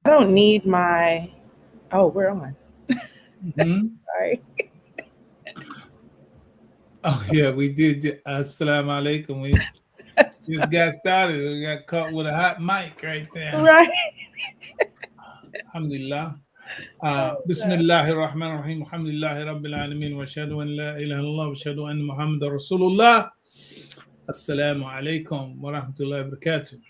don't need my. Oh, we're on. Hmm. Sorry. Oh yeah, we did. Assalamu alaikum. We just got started. We got caught with a hot mic right there. Right. Alhamdulillah. Oh, God. Bismillahir Rahmanir Rahim. Alhamdulillahi Rabbil Alamin. Wa ashhadu an la ilaha illallah wa ashhadu anna Muhammadar Rasulullah. Assalamu alaikum wa rahmatullahi wa barakatuh.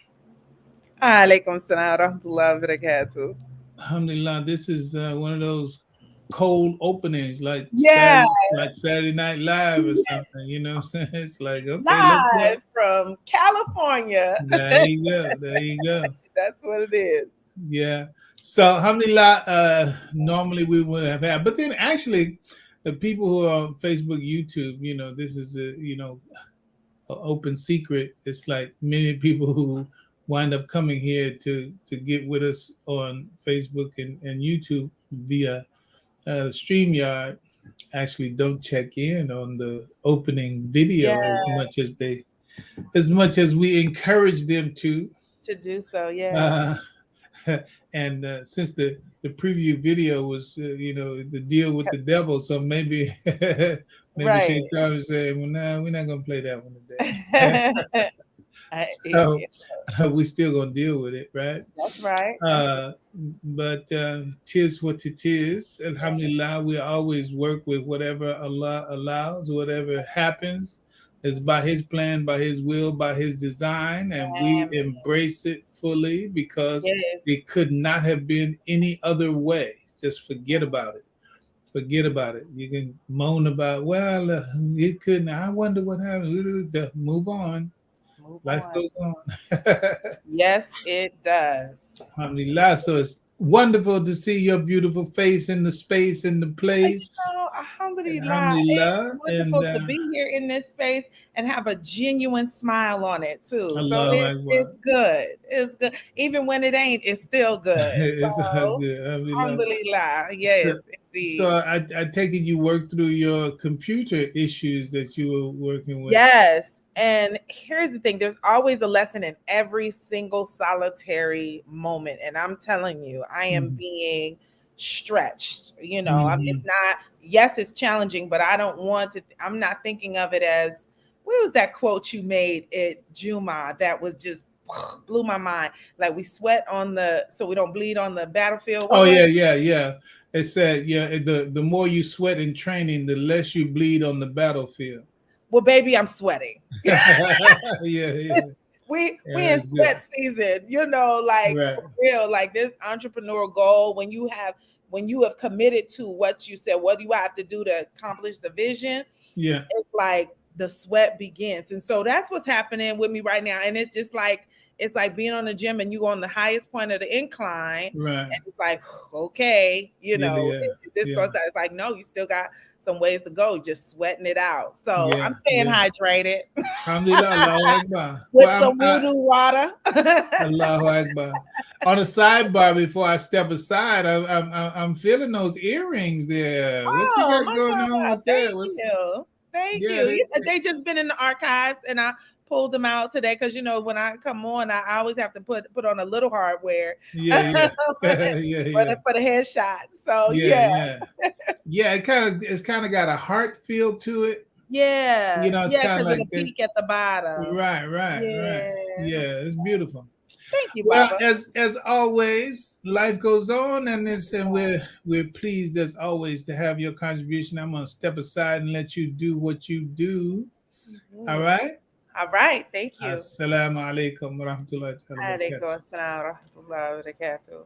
Alaikum salam wa rahmatullahi wa barakatuh. Alhamdulillah. This is one of those cold openings, Yeah, Like Saturday Night Live or something. You know what I'm saying? It's like, okay, let's go. live from California. There you go. There you go. That's what it is. Yeah. So, alhamdulillah, normally we would have had, but then actually, the people who are on Facebook, YouTube, this is an open secret. It's like many people who wind up coming here to get with us on Facebook and YouTube via StreamYard actually don't check in on the opening Yeah, video as much as we encourage them to. to do so. Yeah. Uh, and since the preview video was the deal with the devil, so maybe maybe Right. Shaitan was saying, well, no, we're not gonna play that one today. So Yeah, we still gonna deal with it, right? that's right. uh but tis what it is. Alhamdulillah, we always work with whatever Allah allows. Whatever happens is by his plan, by his will, by his design, and we embrace it fully because Yes. it could not have been any other way. Just forget about it. Forget about it. You can moan about, well, it couldn't, I wonder what happened. Move on. Move Life on. goes on. Yes, it does. Alhamdulillah. So it's wonderful to see your beautiful face in the space, in the place. Alhamdulillah. It's Alhamdulillah. And wonderful to be here in this space and have a genuine smile on it too. So Allahu Akbar. it's good. It's good. Even when it ain't, it's still good. It's all So good. Alhamdulillah. alhamdulillah. So, Yes, so indeed. I take it you worked through your computer issues that you were working with. Yes. And here's the thing, there's always a lesson in every single solitary moment. And I'm telling you, I am Mhm. being stretched. It's Mhm. not, yes, it's challenging, but I don't want to, I'm not thinking of it as, what was that quote you made at Juma that was just blew my mind? Like, we sweat on so we don't bleed on the battlefield. What Oh was yeah, it? yeah, yeah. It said, yeah, the more you sweat in training, the less you bleed on the battlefield. Well, baby, I'm sweating. Yeah, yeah, We yeah. in That's good. sweat season, like Right. for real, like this entrepreneurial goal, when you have committed to what you said, what do you have to do to accomplish the vision? Yeah. It's like the sweat begins. And so that's what's happening with me right now. And it's just like, it's like being on the gym and you go on the highest point of the incline Right. and it's like, okay, Yeah, yeah, is this yeah, goes out? It's like, no, you still got some ways to go, just sweating it out. So yeah, I'm staying yeah. hydrated Alhamdulillah, Allahu Akbar. with Well, some voodoo water. Allahu Akbar. On a sidebar, before I step aside, I'm feeling those earrings there. What you Oh, got going on mashallah. with that? Thank What's you. Thank yeah, you. Yeah, they just been in the archives and I pulled them out today because when I come on, I always have to put on a little hardware yeah, for yeah, yeah, yeah, for the headshot. So yeah, yeah, yeah, yeah. It's kind of got a heart feel to it. It's yeah, kind of because of like the that. peak at the bottom. Right, right, right. Yeah. Yeah, it's beautiful. Thank you, Well, Baba. as always, life goes on, and we're pleased as always to have your contribution. I'm gonna step aside and let you do what you do. All Mhm. right. All right. Thank you. Assalamu alaikum wa rahmatullahi wa Alaikum barakatuh. assalam wa rahmatullahi wa barakatuh.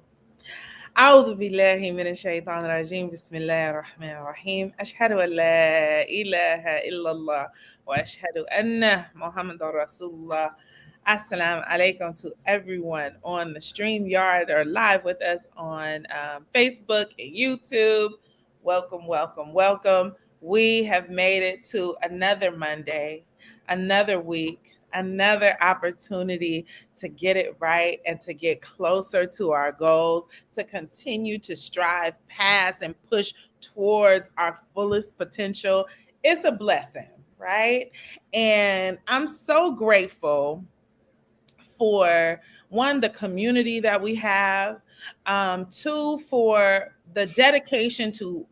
أعوذ بالله من الشيطان الرجيم بسم الله الرحمن الرحيم أشهد أن لا إله إلا الله وأشهد أن محمد رسول الله. Assalamu alaikum to everyone on the StreamYard or live with us on Facebook and YouTube. Welcome, welcome, welcome. We have made it to another Monday, another week, another opportunity to get it right and to get closer to our goals, to continue to strive past and push towards our fullest potential. It's a blessing, right? And I'm so grateful for one, the community that we have, two, for the dedication to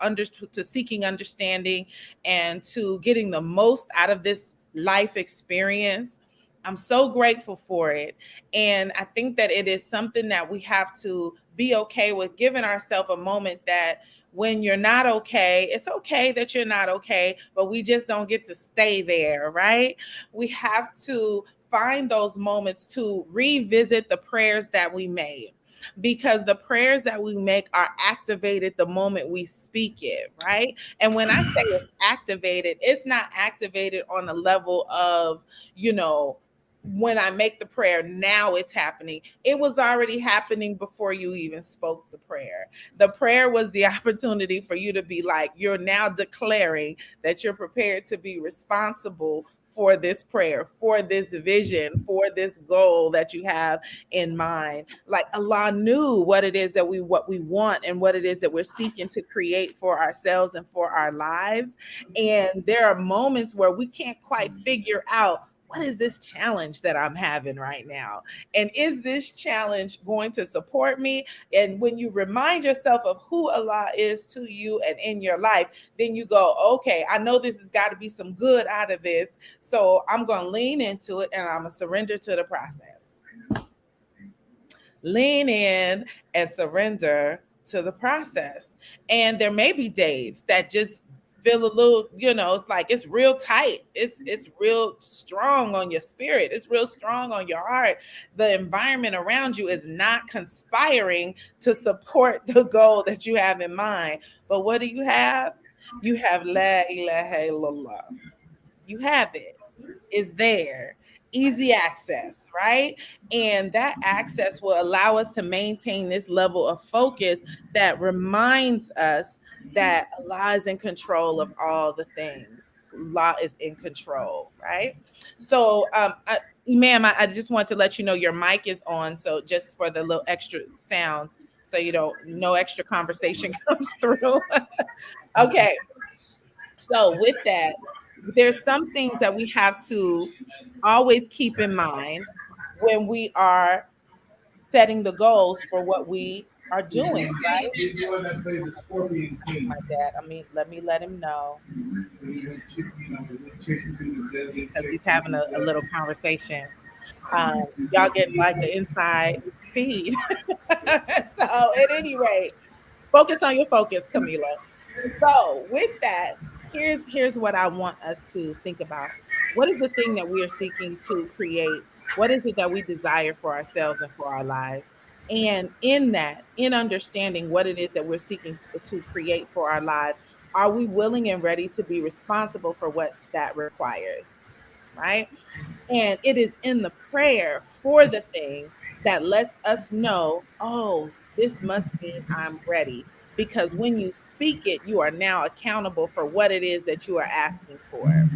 seeking understanding and to getting the most out of this life experience. I'm so grateful for it. And I think that it is something that we have to be okay with, giving ourselves a moment that when you're not okay, it's okay that you're not okay, but we just don't get to stay there, right? We have to find those moments to revisit the prayers that we made, because the prayers that we make are activated the moment we speak it, right? And when I say it's activated, it's not activated on a level of, you know, when I make the prayer, now it's happening. It was already happening before you even spoke the prayer. The prayer was the opportunity for you to be like, you're now declaring that you're prepared to be responsible for this prayer, for this vision, for this goal that you have in mind. Like Allah knew what we want and what it is that we're seeking to create for ourselves and for our lives. And there are moments where we can't quite figure out, what is this challenge that I'm having right now? And is this challenge going to support me? And when you remind yourself of who Allah is to you and in your life, then you go, okay, I know this has got to be some good out of this. So I'm going to lean into it and I'm going to surrender to the process. Lean in and surrender to the process. And there may be days that just feel a little, it's like it's real tight. It's real strong on your spirit. It's real strong on your heart. The environment around you is not conspiring to support the goal that you have in mind. But what do you have? You have La ilaha illallah. You have it. Is there. Easy access, right? And that access will allow us to maintain this level of focus that reminds us that Allah is in control of all the things. Allah is in control, right? So, Imam, I just want to let you know your mic is on. So, just for the little extra sounds, so you don't, no extra conversation comes through. Okay. So, with that, there's some things that we have to always keep in mind when we are setting the goals for what we are doing, right? He's the one that played the Scorpion My King. dad, I mean, let me let him know When he went, chasing through the desert, because he's chasing having through a the little desert. conversation. Y'all getting like the inside feed. So, at any rate, focus on your focus, Camila. So, with that, here's what I want us to think about. What is the thing that we are seeking to create? What is it that we desire for ourselves and for our lives? And in that, in understanding what it is that we're seeking to create for our lives, are we willing and ready to be responsible for what that requires? Right? And it is in the prayer for the thing that lets us know, oh, this must mean I'm ready. Because when you speak it, you are now accountable for what it is that you are asking for.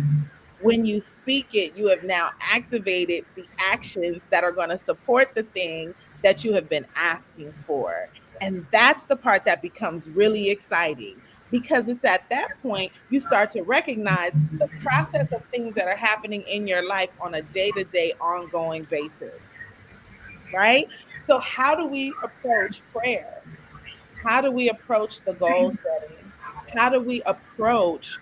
When you speak it, you have now activated the actions that are going to support the thing that you have been asking for. And that's the part that becomes really exciting, because it's at that point you start to recognize the process of things that are happening in your life on a day to day, ongoing basis, right? So, how do we approach prayer? How do we approach the goal setting? How do we approach,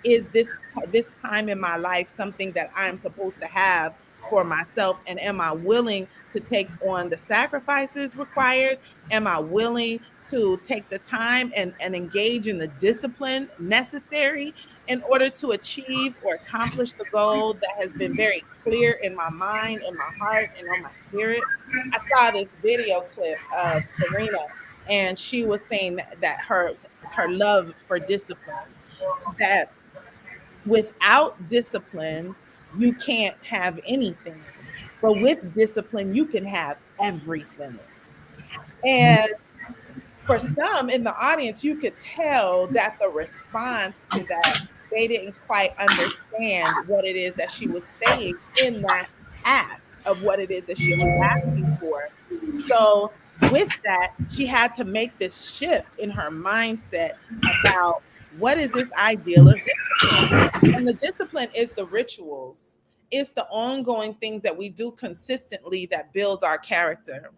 is this time in my life something that I'm supposed to have for myself, and am I willing to take on the sacrifices required? Am I willing to take the time and engage in the discipline necessary in order to achieve or accomplish the goal that has been very clear in my mind, in my heart, and on my spirit? I saw this video clip of Serena, and she was saying that her love for discipline, that without discipline you can't have anything, but with discipline you can have everything. And for some in the audience, you could tell that the response to that, they didn't quite understand what it is that she was saying in that ask of what it is that she was asking for. So, with that, she had to make this shift in her mindset about what is this ideal of discipline. And the discipline is the rituals, it's the ongoing things that we do consistently that build our character.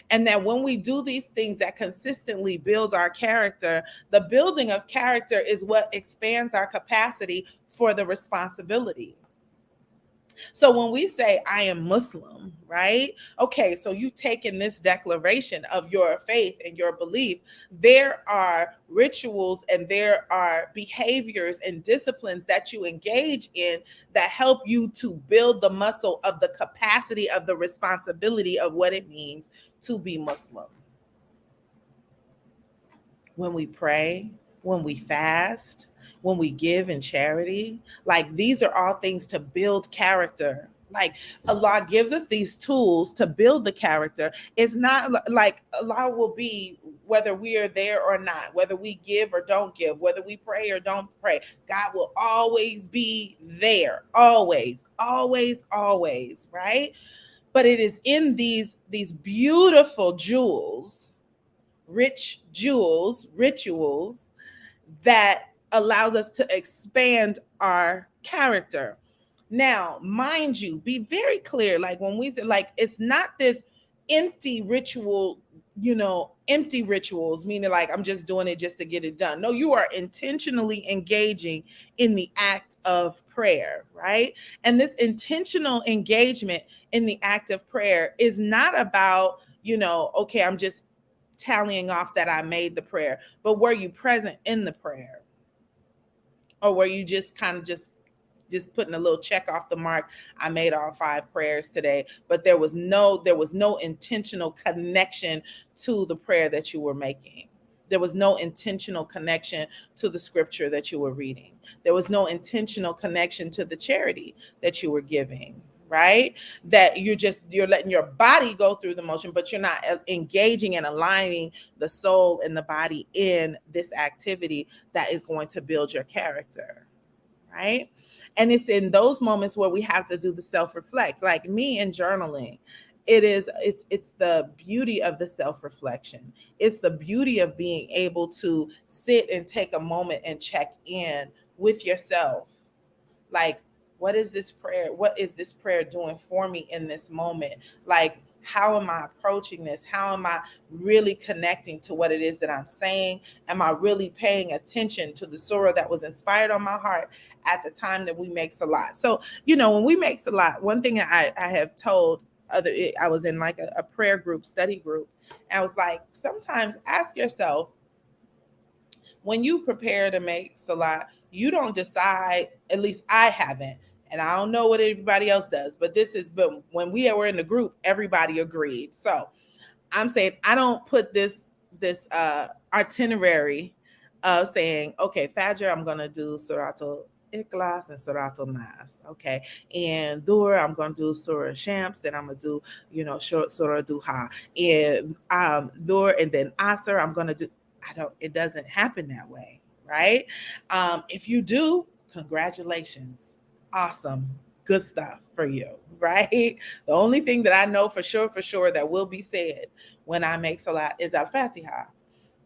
And that when we do these things that consistently build our character, the building of character is what expands our capacity for the responsibility. So when we say I am Muslim, right? Okay, so you taken this declaration of your faith and your belief. There are rituals and there are behaviors and disciplines that you engage in that help you to build the muscle of the capacity of the responsibility of what it means to be Muslim. When we pray, when we fast, when we give in charity. Like these are all things to build character. Like Allah gives us these tools to build the character. It's not like Allah will be whether we are there or not, whether we give or don't give, whether we pray or don't pray. God will always be there. Always, always, always, right? But it is in these beautiful jewels, rich jewels, rituals that allows us to expand our character. Now, mind you, be very clear. Like when we say, like, it's not this empty ritual, empty rituals, meaning like I'm just doing it just to get it done. No, you are intentionally engaging in the act of prayer, right? And this intentional engagement in the act of prayer is not about, okay, I'm just tallying off that I made the prayer, but were you present in the prayer? Or were you just kind of just putting a little check off the mark? I made all 5 prayers today, but there was no intentional connection to the prayer that you were making. There was no intentional connection to the scripture that you were reading. There was no intentional connection to the charity that you were giving, right? That you're letting your body go through the motion, but you're not engaging and aligning the soul and the body in this activity that is going to build your character, right? And it's in those moments where we have to do the self-reflect. Like me in journaling, it's the beauty of the self-reflection. It's the beauty of being able to sit and take a moment and check in with yourself. Like, what is this prayer doing for me in this moment? Like, how am I approaching this? How am I really connecting to what it is that I'm saying? Am I really paying attention to the surah that was inspired on my heart at the time that we make salat? So, when we make salat, one thing that I have told I was in like a prayer group, study group, and I was like, sometimes ask yourself, when you prepare to make salat, you don't decide, at least I haven't, and I don't know what everybody else does, but when we were in the group, everybody agreed. So I'm saying I don't put this itinerary of saying, okay, Fajr, I'm gonna do Suratul Ikhlas and Suratul Nas, okay, and Dhuhr, I'm gonna do Surah Shams, and I'm gonna do short Surah Duha, and Dhuhr, and then Asr, I'm gonna do. I don't. It doesn't happen that way, right? If you do, congratulations, awesome, good stuff for you, right? The only thing that I know for sure, that will be said when I make salat is Al Fatiha.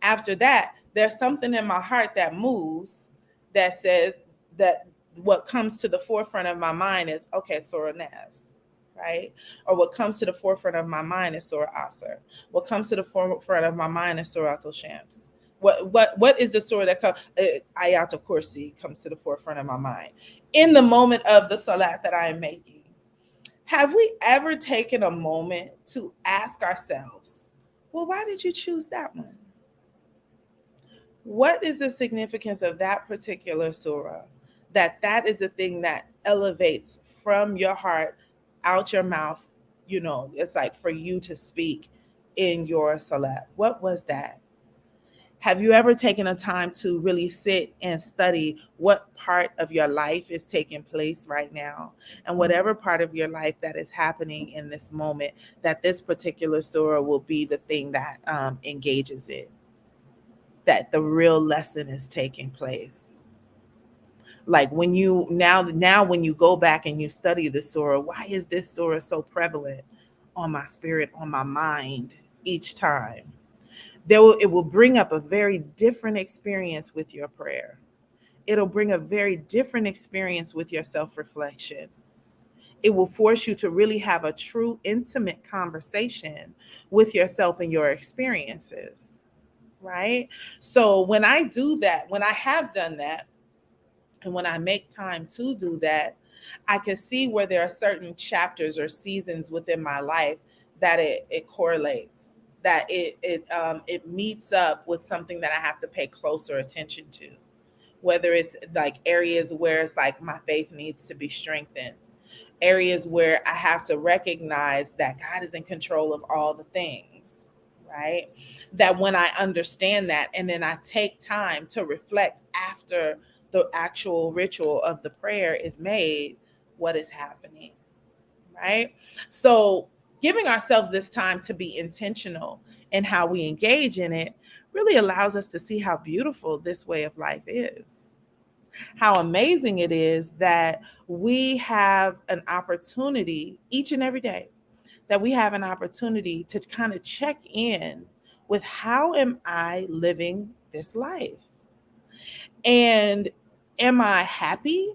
After that, there's something in my heart that moves that says that what comes to the forefront of my mind is, okay, Surah Nas, right? Or what comes to the forefront of my mind is Surah Asr. What comes to the forefront of my mind is Surah Al Shams. What is the surah that comes? Ayat al Kursi comes to the forefront of my mind in the moment of the salat that I am making. Have we ever taken a moment to ask ourselves, well, why did you choose that one? What is the significance of that particular surah? That is the thing that elevates from your heart out your mouth. It's like for you to speak in your salat. What was that? Have you ever taken a time to really sit and study what part of your life is taking place right now? And whatever part of your life that is happening in this moment, that this particular surah will be the thing that engages it, that the real lesson is taking place. Like when you now when you go back and you study the surah, why is this surah so prevalent on my spirit, on my mind each time? It will bring up a very different experience with your prayer. It'll bring a very different experience with your self-reflection. It will force you to really have a true, intimate conversation with yourself and your experiences, right? So when I do that, when I have done that, and when I make time to do that, I can see where there are certain chapters or seasons within my life that it correlates, that it meets up with something that I have to pay closer attention to. Whether it's like areas where it's like my faith needs to be strengthened, areas where I have to recognize that God is in control of all the things, right? That when I understand that and then I take time to reflect after the actual ritual of the prayer is made, what is happening, right? So, giving ourselves this time to be intentional in how we engage in it really allows us to see how beautiful this way of life is, how amazing it is that we have an opportunity each and every day, that we have an opportunity to kind of check in with how am I living this life? And am I happy?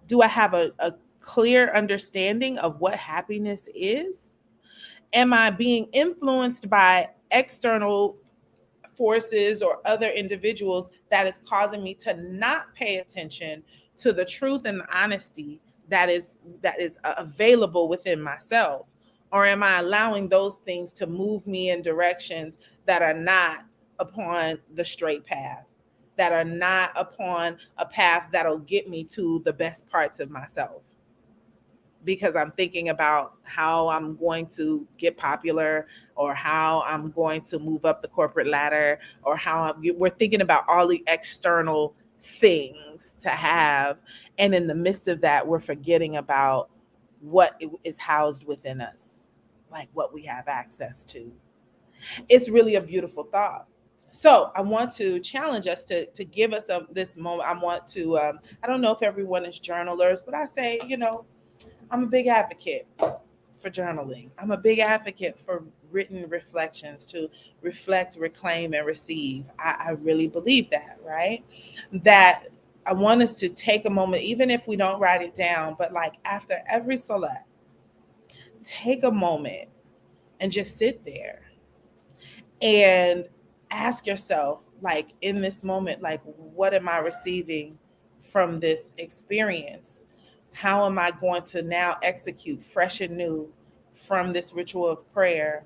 Do I have a clear understanding of what happiness is? Am I being influenced by external forces or other individuals that is causing me to not pay attention to the truth and the honesty that is available within myself? Or am I allowing those things to move me in directions that are not upon the straight path, that are not upon a path that'll get me to the best parts of myself? Because I'm thinking about how I'm going to get popular, or how I'm going to move up the corporate ladder, or we're thinking about all the external things to have. And in the midst of that, we're forgetting about what is housed within us, like what we have access to. It's really a beautiful thought. So I want to challenge us to give us this moment. I want to, I don't know if everyone is journalers, but I say, I'm a big advocate for journaling. I'm a big advocate for written reflections, to reflect, reclaim, and receive. I really believe that, right? That I want us to take a moment, even if we don't write it down, but like after every salat, take a moment and just sit there and ask yourself, like in this moment, like, what am I receiving from this experience? How am I going to now execute fresh and new from this ritual of prayer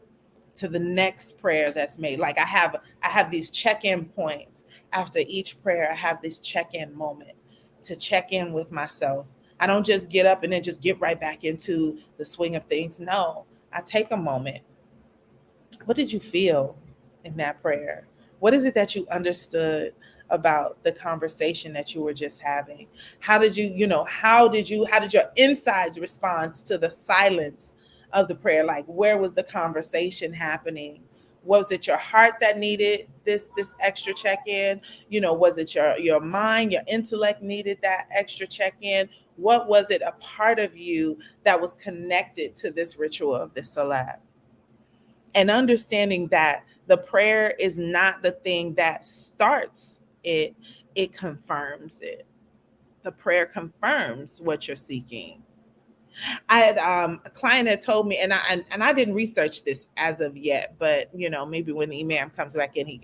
to the next prayer that's made? Like I have these check-in points after each prayer. I have this check-in moment to check in with myself. I don't just get up and then just get right back into the swing of things. No, I take a moment. What did you feel in that prayer? What is it that you understood about the conversation that you were just having? How did how did your insides respond to the silence of the prayer? Like, where was the conversation happening? Was it your heart that needed this extra check-in? Was it your mind, your intellect needed that extra check-in? What was it, a part of you that was connected to this ritual of this salat? And understanding that the prayer is not the thing that starts it, it confirms it. The prayer confirms what you're seeking. I had a client had told me, and I didn't research this as of yet, but maybe when the imam comes back in, he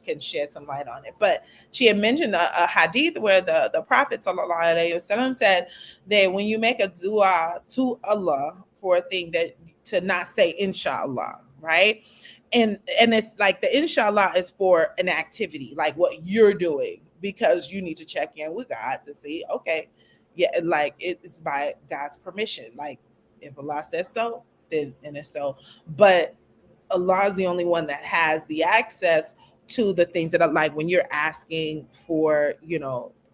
can shed some light on it. But she had mentioned a hadith where the Prophet sallallahu alaihi wasallam said that when you make a dua to Allah for a thing, that to not say inshallah, right? And it's like the inshallah is for an activity, like what you're doing, because you need to check in with God to see, okay, yeah, like it's by God's permission. Like if Allah says so, then it's so. But Allah is the only one that has the access to the things that are, like when you're asking for,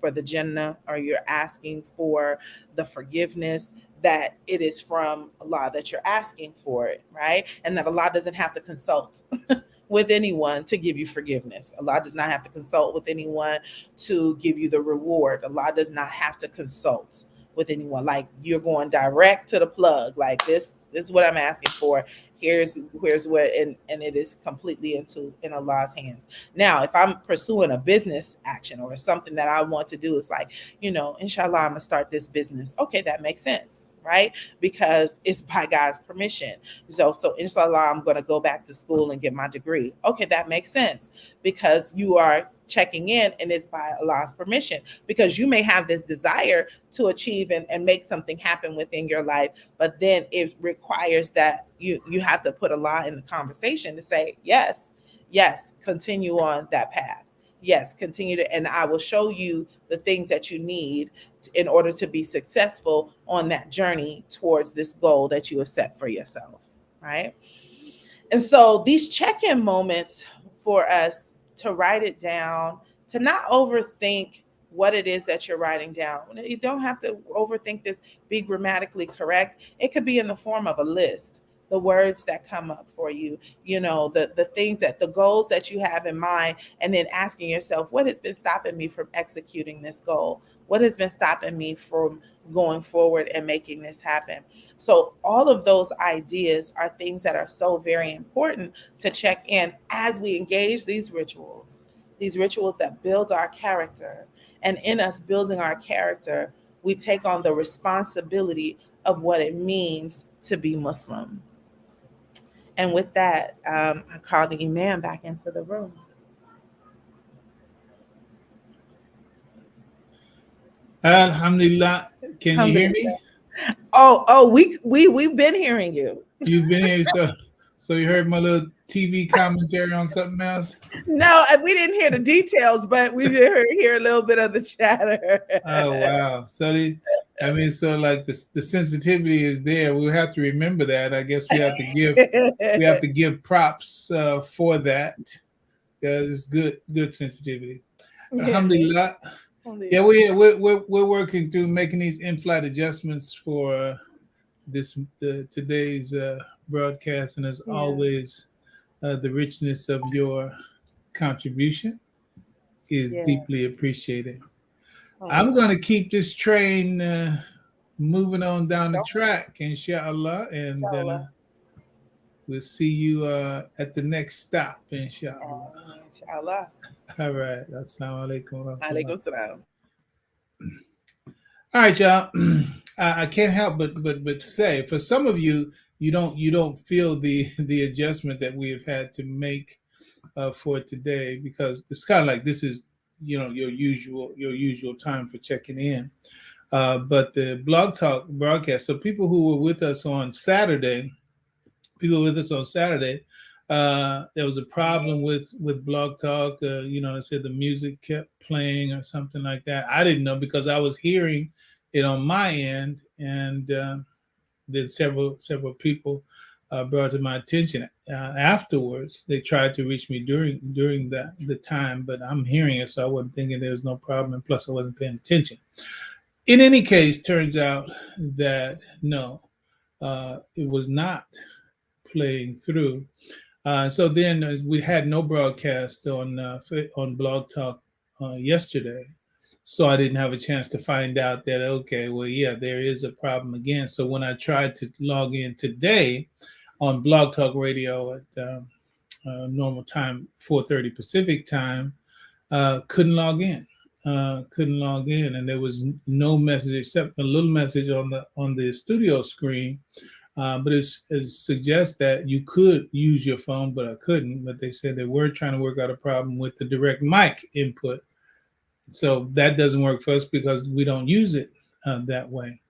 for the Jannah, or you're asking for the forgiveness, that it is from Allah that you're asking for it, right? And that Allah doesn't have to consult with anyone to give you forgiveness. Allah does not have to consult with anyone to give you the reward. Allah does not have to consult with anyone. Like, you're going direct to the plug. Like, this is what I'm asking for. Here's what, and it is completely in Allah's hands. Now, if I'm pursuing a business action or something that I want to do, it's like, inshallah, I'm gonna start this business. Okay, that makes sense. right? Because it's by God's permission. So inshallah, I'm going to go back to school and get my degree. Okay, that makes sense because you are checking in and it's by Allah's permission, because you may have this desire to achieve and make something happen within your life, but then it requires that you have to put Allah in the conversation to say, yes, yes, continue on that path. Yes, continue to, and I will show you the things that you need in order to be successful on that journey towards this goal that you have set for yourself, right? And so these check-in moments for us to write it down, to not overthink what it is that you're writing down. You don't have to overthink this, be grammatically correct. It could be in the form of a list, the words that come up for you, the things, that the goals that you have in mind, and then asking yourself, what has been stopping me from executing this goal? What has been stopping me from going forward and making this happen? So all of those ideas are things that are so very important to check in as we engage these rituals that build our character. And in us building our character, we take on the responsibility of what it means to be Muslim. And with that, I call the Imam back into the room. Alhamdulillah. Can you hear Alhamdulillah. me? We've been hearing you. You've been here, so you heard my little TV commentary on something else. No, we didn't hear the details, but we did hear a little bit of the chatter. Oh wow! So like the sensitivity is there. We'll have to remember that. I guess we have to give props for that. Because it's good sensitivity. Yes. Alhamdulillah. Yeah, Alhamdulillah. we're working through making these in-flight adjustments for today's broadcast, and as Yeah. always, the richness of your contribution is Yeah. deeply appreciated. I'm Alhamdulillah. going to keep this train moving on down the Go ahead. track, inshallah, and Inshallah. we'll see you at the next stop, inshallah. Inshallah. All right. Assalamu alaikum wa rahmatullah. Alaikum salam. All right, y'all. I can't help but say, for some of you, you don't feel the adjustment that we have had to make for today, because it's kind of like this is your usual time for checking in. But the Blog Talk broadcast. So people were with us on Saturday, there was a problem with Blog Talk. I said the music kept playing or something like that. I didn't know because I was hearing it on my end, and then several people brought to my attention afterwards. They tried to reach me during the time, but I'm hearing it, so I wasn't thinking there was no problem. And plus, I wasn't paying attention. In any case, turns out that no, it was not playing through. So then we had no broadcast on Blog Talk yesterday, so I didn't have a chance to find out that, okay, well, yeah, there is a problem again. So when I tried to log in today on Blog Talk Radio at normal time, 4:30 Pacific time, couldn't log in. And there was no message except a little message on the studio screen. But it suggests that you could use your phone, but I couldn't. But they said they were trying to work out a problem with the direct mic input. So that doesn't work for us because we don't use it that way.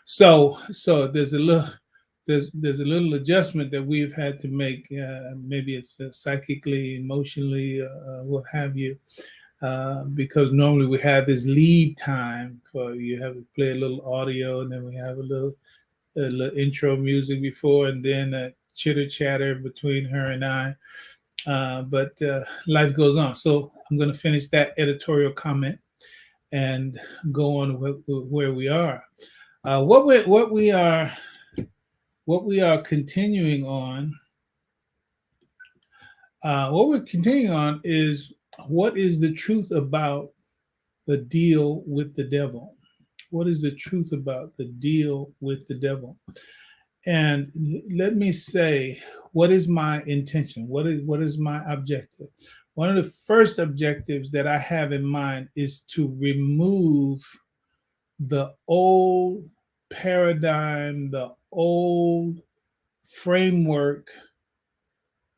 So there's a little adjustment that we've had to make. Maybe it's psychically, emotionally, what have you. Because normally we have this lead time for you have to play a little audio, and then we have a little intro music before, and then a chitter chatter between her and I. But life goes on. So I'm going to finish that editorial comment and go on where we are. What we are continuing on. What we're continuing on is what is the truth about the deal with the devil. What is the truth about the deal with the devil? And let me say, what is my intention? What is my objective? One of the first objectives that I have in mind is to remove the old paradigm, the old framework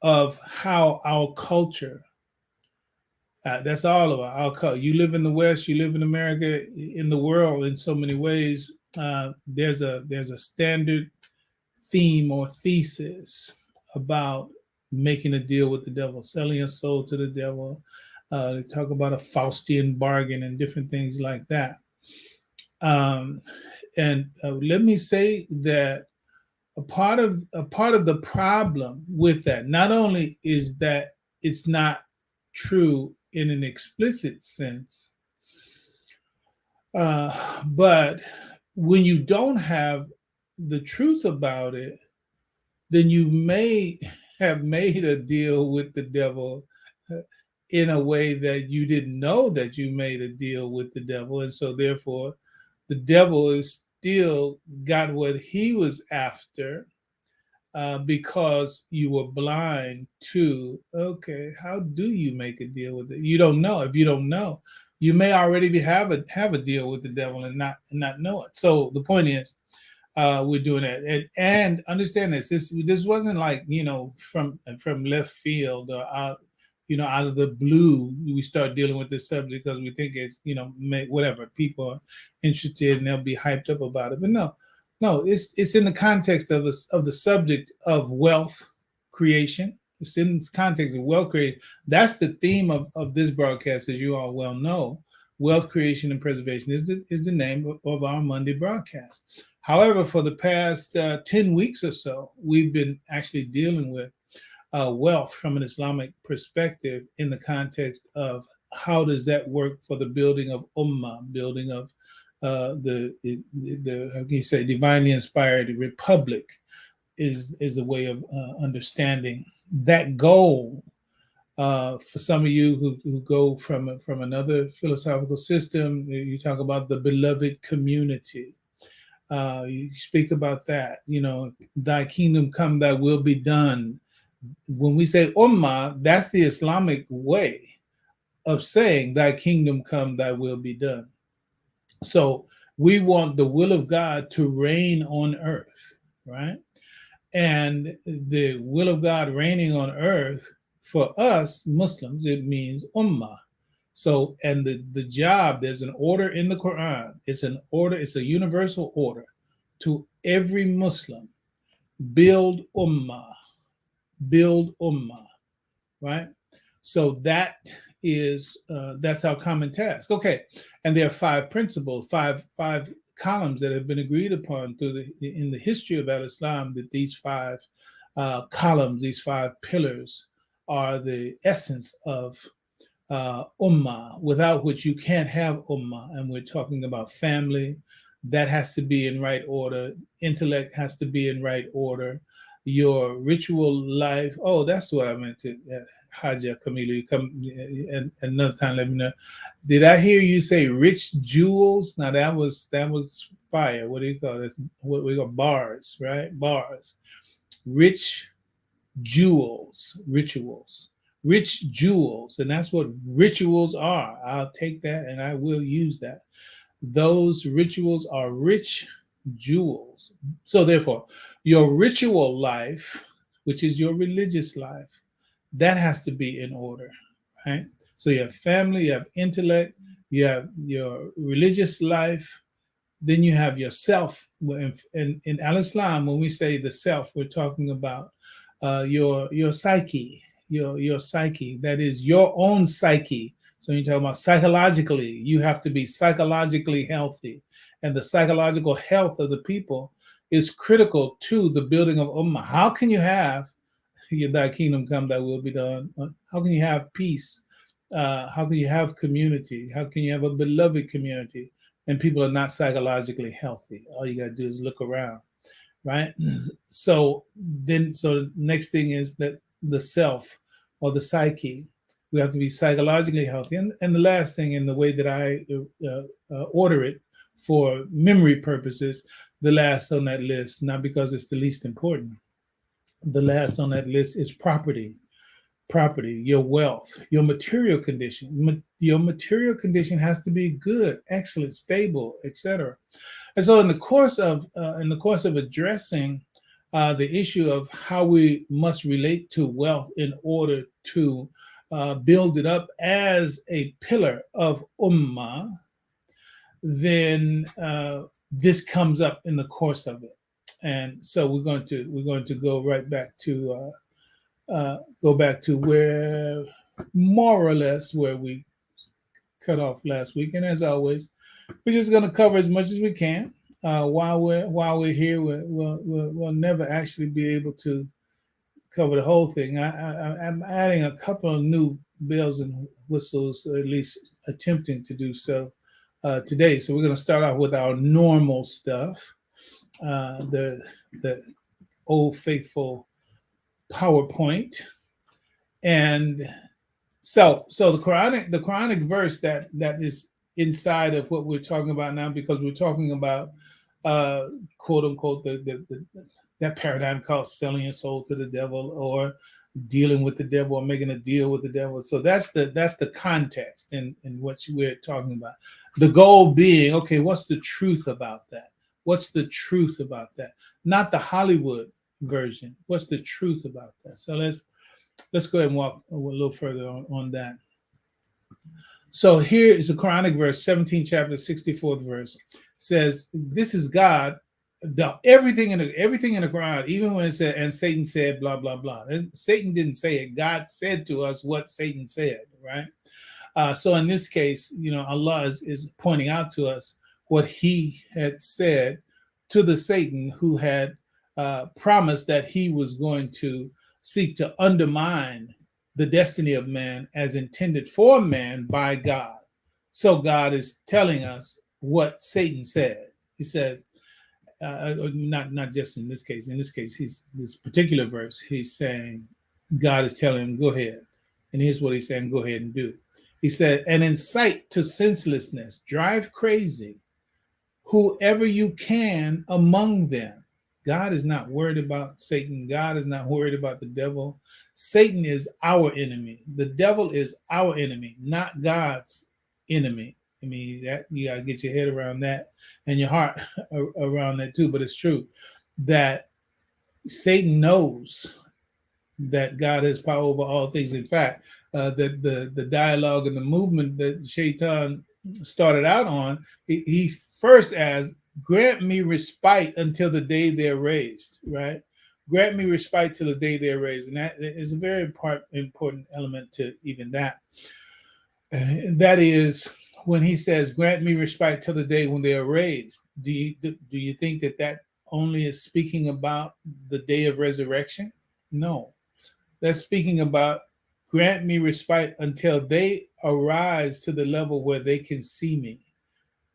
of how our culture, that's all of our culture. You live in the West, you live in America, in the world in so many ways. There's a standard theme or thesis about making a deal with the devil, selling a soul to the devil. They talk about a Faustian bargain and different things like that. Um, and let me say that a part of the problem with that not only is that it's not true in an explicit sense, but when you don't have the truth about it, then you may have made a deal with the devil uh, in a way that you didn't know that you made a deal with the devil. And so, therefore, the devil is still got what he was after, because you were blind to, okay, how do you make a deal with it? You don't know. If you don't know, you may already have a deal with the devil and not know it. So the point is, we're doing that, and understand this. This wasn't like, from left field or out, out of the blue. We start dealing with this subject because we think it's, whatever, people are interested and they'll be hyped up about it. But no, no, it's in the context of the subject of wealth creation. It's in the context of wealth creation. That's the theme of this broadcast, as you all well know. Wealth creation and preservation is the name of our Monday broadcast. However, for the past 10 weeks or so, we've been actually dealing with wealth from an Islamic perspective in the context of how does that work for the building of ummah, building of the how can you say, divinely inspired republic is a way of understanding that goal. For some of you who go from another philosophical system, you talk about the beloved community. You speak about that. Thy kingdom come, thy will be done. When we say ummah, that's the Islamic way of saying thy kingdom come, thy will be done. So we want the will of God to reign on earth, right? And the will of God reigning on earth, for us Muslims, it means ummah. So, and the job, there's an order in the Quran. It's an order, it's a universal order to every Muslim: build ummah, build ummah, right? So that's our common task. Okay, and there are five principles, five columns that have been agreed upon in the history of Al-Islam, that these five columns, these five pillars, are the essence of ummah, without which you can't have ummah. And we're talking about family. That has to be in right order. Intellect has to be in right order. Your ritual life. Oh, that's what I meant to. Haja Camila, you come and another time. Let me know. Did I hear you say rich jewels? Now that was fire. What do you call it? What we call bars, right? Bars. Rich jewels, rituals, rich jewels, and that's what rituals are. I'll take that and I will use that. Those rituals are rich jewels. So therefore, your ritual life, which is your religious life, that has to be in order, right? So you have family, you have intellect, you have your religious life, then you have yourself. In Al-Islam, when we say the self, we're talking about your psyche, your psyche. That is your own psyche. So you're talking about psychologically, you have to be psychologically healthy, and the psychological health of the people is critical to the building of ummah. How can you have thy kingdom come, thy will be done? How can you have peace? How can you have community? How can you have a beloved community and people are not psychologically healthy? All you got to do is look around, right? So next thing is that the self or the psyche. We have to be psychologically healthy. And the last thing, in the way that I order it for memory purposes, the last on that list, not because it's the least important, the last on that list is property. Property, your wealth, your material condition. Your material condition has to be good, excellent, stable, etc. And so, in the course of addressing the issue of how we must relate to wealth in order to build it up as a pillar of ummah, then this comes up in the course of it. And so we're going to go right back to go back to where more or less where we cut off last week. And as always, we're just going to cover as much as we can. While we're here, we'll never actually be able to cover the whole thing. I'm adding a couple of new bells and whistles, or at least attempting to do so today. So we're going to start off with our normal stuff, the old faithful PowerPoint, and so the Quranic verse that is inside of what we're talking about now, because we're talking about quote unquote the that paradigm called selling your soul to the devil, or dealing with the devil, or making a deal with the devil. So that's the context in what we're talking about. The goal being, okay, what's the truth about that? What's the truth about that? Not the Hollywood version. What's the truth about that? So let's go ahead and walk a little further on that. So here is a Quranic verse, 17th chapter, 64th verse, says, "This is God." Everything in the Quran, even when it said, "And Satan said," blah blah blah. Satan didn't say it. God said to us what Satan said, right? So in this case, Allah is pointing out to us what He had said to the Satan who had promised that he was going to seek to undermine the destiny of man as intended for man by God. So God is telling us what Satan said. He says, not just in this case. In this case, this particular verse, he's saying, God is telling him, go ahead. And here's what he's saying, go ahead and do. He said, and incite to senselessness, drive crazy whoever you can among them. God is not worried about Satan. God is not worried about the devil. Satan is our enemy. The devil is our enemy, not God's enemy. I mean, that you gotta get your head around that and your heart around that too. But it's true that Satan knows that God has power over all things. In fact, the dialogue and the movement that Shaitan started out on, he first asked, "Grant me respite until the day they're raised." Right? Grant me respite till the day they're raised, and that is a very important element to even that. And that is when he says, "Grant me respite till the day when they are raised." Do you think that only is speaking about the day of resurrection? No, that's speaking about grant me respite until they arise to the level where they can see me,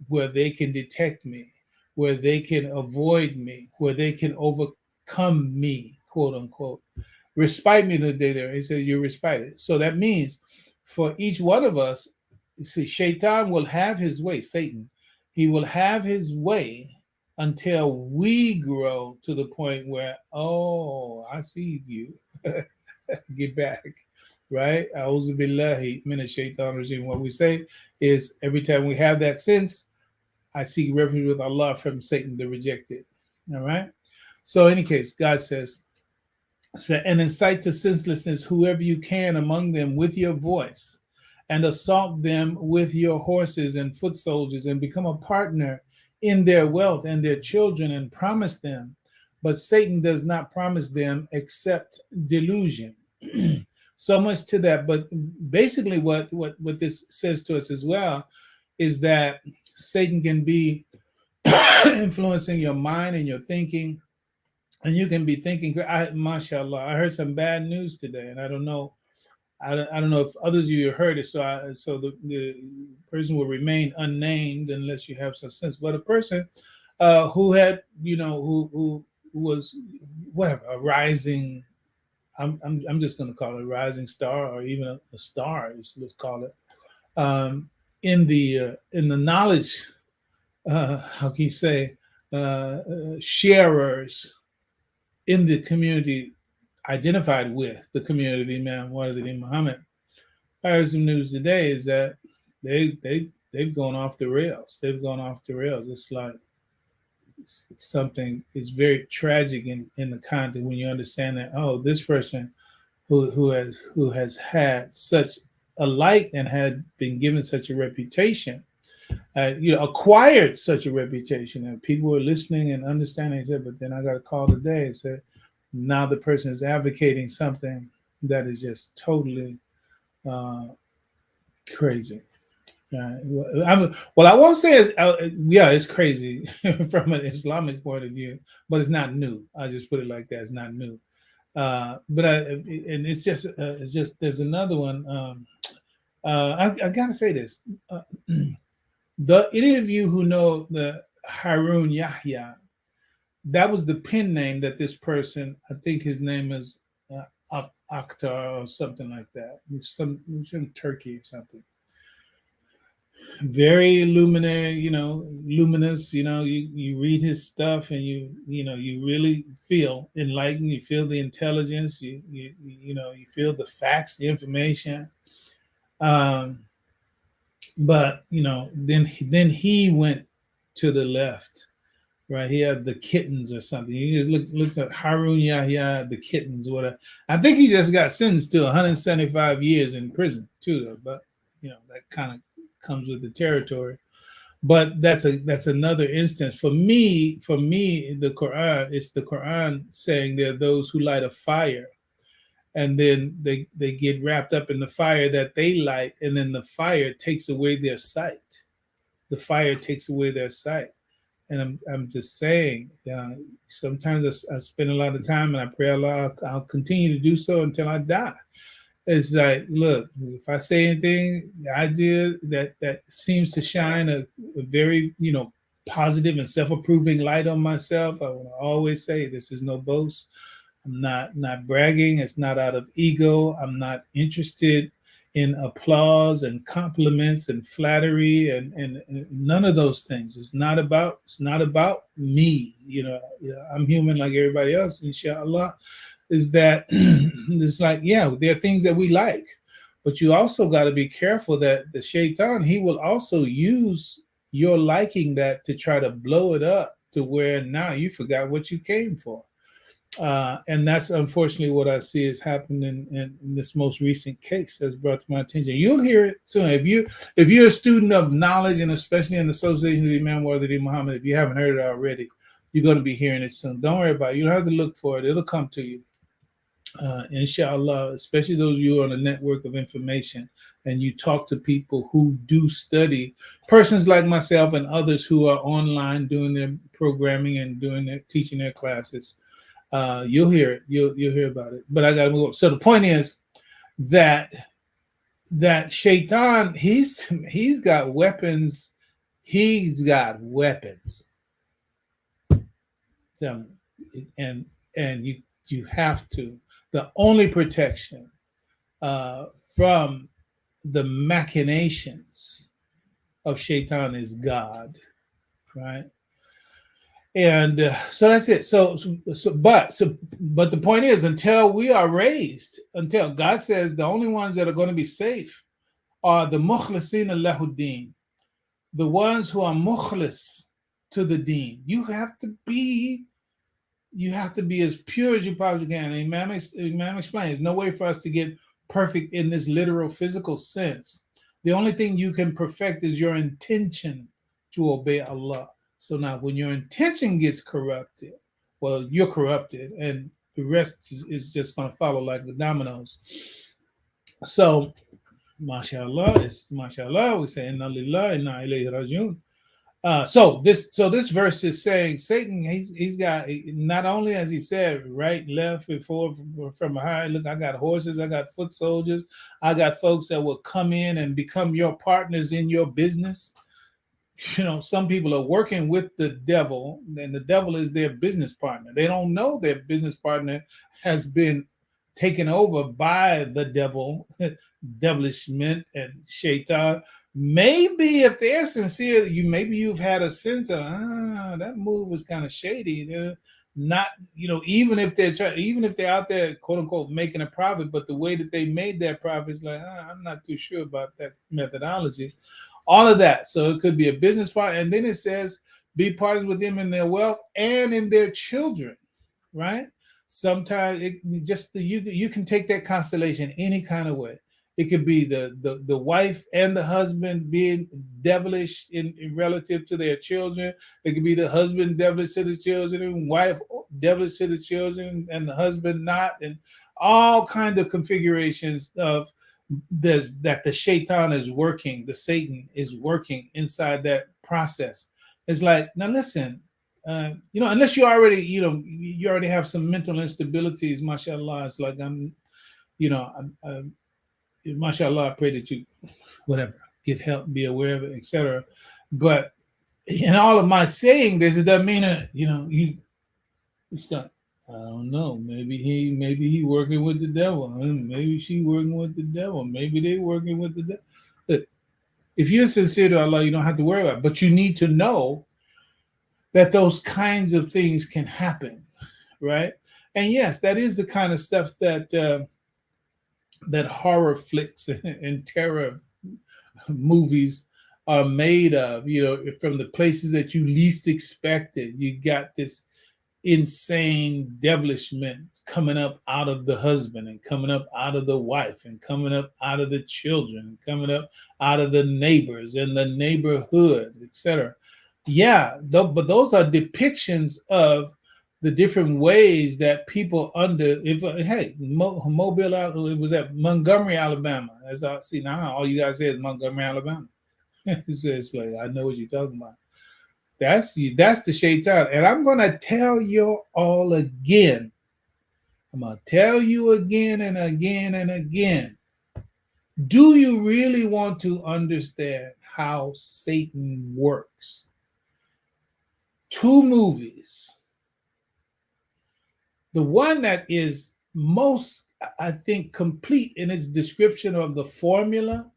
where they can detect me, where they can avoid me, where they can overcome me, quote unquote. Respite me the day there. He said, you're respited. So that means for each one of us, see, Shaitan will have his way, Satan, he will have his way until we grow to the point where, oh, I see you. Get back, right? A'udhu billahi minash shaitan rajim. What we say is every time we have that sense, I seek refuge with Allah from Satan the rejected. All right. So, in any case, God says, and incite to senselessness whoever you can among them with your voice, and assault them with your horses and foot soldiers, and become a partner in their wealth and their children, and promise them. But Satan does not promise them except delusion. So much to that. But basically, what this says to us as well is that Satan can be influencing your mind and your thinking, and you can be thinking, mashallah, I heard some bad news today, and I don't know if others of you heard it. So the person will remain unnamed unless you have some sense. But a person who had, who was whatever, a rising, I'm just going to call it a rising star, or even a star, let's call it, in the knowledge, how can you say, sharers in the community, identified with the community of Imam Muhammad. I heard some news today is that they've gone off the rails. They've gone off the rails. It's like, something is very tragic in the context when you understand that, oh, this person who has had such a light and had been given such a reputation, acquired such a reputation, and people were listening and understanding. He said, but then I got a call today and said, now the person is advocating something that is just totally uh, crazy. Well, I won't say it's yeah, it's crazy from an Islamic point of view, but it's not new. I just put it like that. It's not new. And it's just there's another one. I gotta say this. The any of you who know the Harun Yahya, that was the pen name that this person. I think his name is Akhtar or something like that. He's from Turkey or something. Very luminary, luminous. You read his stuff and you really feel enlightened. You feel the intelligence. You feel the facts, the information. Um, but then he went to the left, right? He had the kittens or something. You just look at Harun Yahya, the kittens. I think he just got sentenced to 175 years in prison too, though. But that kind of comes with the territory. But that's another instance. For me, the Quran, it's the Quran saying there are those who light a fire, and then they get wrapped up in the fire that they light, and then the fire takes away their sight. The fire takes away their sight. And I'm just saying, sometimes I spend a lot of time, and I pray Allah, I'll continue to do so until I die. It's like, look, if I say anything, the idea that seems to shine a very, positive and self-approving light on myself, I want to always say this is no boast. I'm not bragging. It's not out of ego. I'm not interested in applause and compliments and flattery and none of those things. It's not about me. I'm human like everybody else, inshallah. Is that it's like, yeah, there are things that we like, but you also got to be careful that the shaitan, he will also use your liking that to try to blow it up to where now you forgot what you came for. And that's unfortunately what I see is happening in this most recent case that's brought to my attention. You'll hear it soon. If you're a student of knowledge, and especially in the Association of the Imam Wardi Muhammad, if you haven't heard it already, you're going to be hearing it soon. Don't worry about it. You don't have to look for it. It'll come to you. Inshallah, especially those of you on a network of information and you talk to people who do study, persons like myself and others who are online doing their programming and teaching their classes. You'll hear it. You'll hear about it. But I got to move on. So the point is that shaitan, he's got weapons. He's got weapons. So, and you have to. The only protection from the machinations of shaitan is God, right? And so that's it. But the point is, until we are raised, until God says the only ones that are going to be safe are the mukhlisin lahuddin, the ones who are mukhlis to the deen. You have to be as pure as you possibly can. Imam explains, there's no way for us to get perfect in this literal physical sense. The only thing you can perfect is your intention to obey Allah. So now when your intention gets corrupted, well, you're corrupted, and the rest is just going to follow like the dominoes. So, mashallah, we say, inna lillahi, inna ilayhi rajiun. So this verse is saying Satan, he's got, not only as he said right, left, before, from behind. Look, I got horses, I got foot soldiers, I got folks that will come in and become your partners in your business. Some people are working with the devil, and the devil is their business partner. They don't know their business partner has been taken over by the devil, devilishment and shaitan. Maybe if they're sincere, maybe you've had a sense of that move was kind of shady. They're not, even if they're out there, quote unquote, making a profit, but the way that they made their profit is like, I'm not too sure about that methodology. All of that. So it could be a business partner. And then it says be partners with them in their wealth and in their children, right? Sometimes you can take that constellation any kind of way. It could be the wife and the husband being devilish in relative to their children. It could be the husband devilish to the children and wife devilish to the children and the husband not, and all kind of configurations of that the shaitan is working, the Satan is working inside that process. It's like, now listen, unless you already, you already have some mental instabilities, mashallah. It's like mashallah, I pray that you, whatever, get help, be aware of it, etc. But in all of my saying this, it doesn't mean that, it's not, I don't know. Maybe he working with the devil. Maybe she working with the devil. Maybe they working with the devil. Look, if you're sincere to Allah, you don't have to worry about it. But you need to know that those kinds of things can happen, right? And yes, that is the kind of stuff that horror flicks and terror movies are made of. From the places that you least expected, you got this insane devilishment coming up out of the husband and coming up out of the wife and coming up out of the children and coming up out of the neighbors and the neighborhood, etc. Yeah, but those are depictions of the different ways that people Mobile, it was at Montgomery, Alabama. As I see now, all you guys say is Montgomery, Alabama. It's like, I know what you're talking about. That's the shaitan. And I'm going to tell you all again. I'm going to tell you again and again and again. Do you really want to understand how Satan works? 2 movies. The one that is most, I think, complete in its description of the formula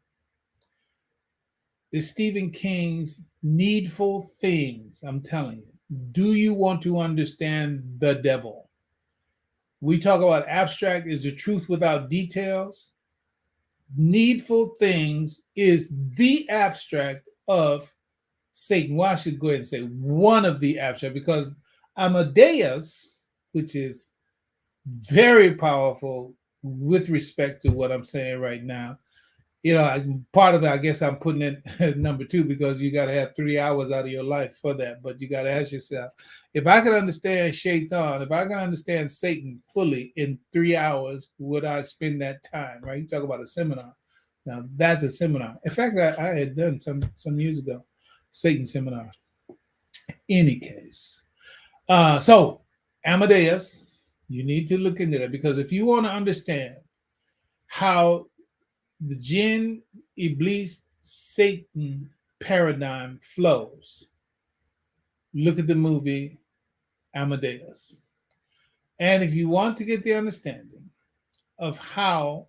is Stephen King's Needful Things. I'm telling you. Do you want to understand the devil? We talk about abstract is the truth without details. Needful Things is the abstract of Satan. Well, I should go ahead and say one of the abstract, because Amadeus, which is very powerful with respect to what I'm saying right now. Part of it, I guess I'm putting it at number 2, because you got to have 3 hours out of your life for that. But you got to ask yourself, if I could understand Shaitan, if I can understand Satan fully in 3 hours, would I spend that time, right? You talk about a seminar. Now, that's a seminar. In fact, I had done some years ago, Satan seminar. Any case. So, Amadeus, you need to look into that, because if you want to understand how the jinn, iblis, Satan paradigm flows, look at the movie Amadeus. And if you want to get the understanding of how,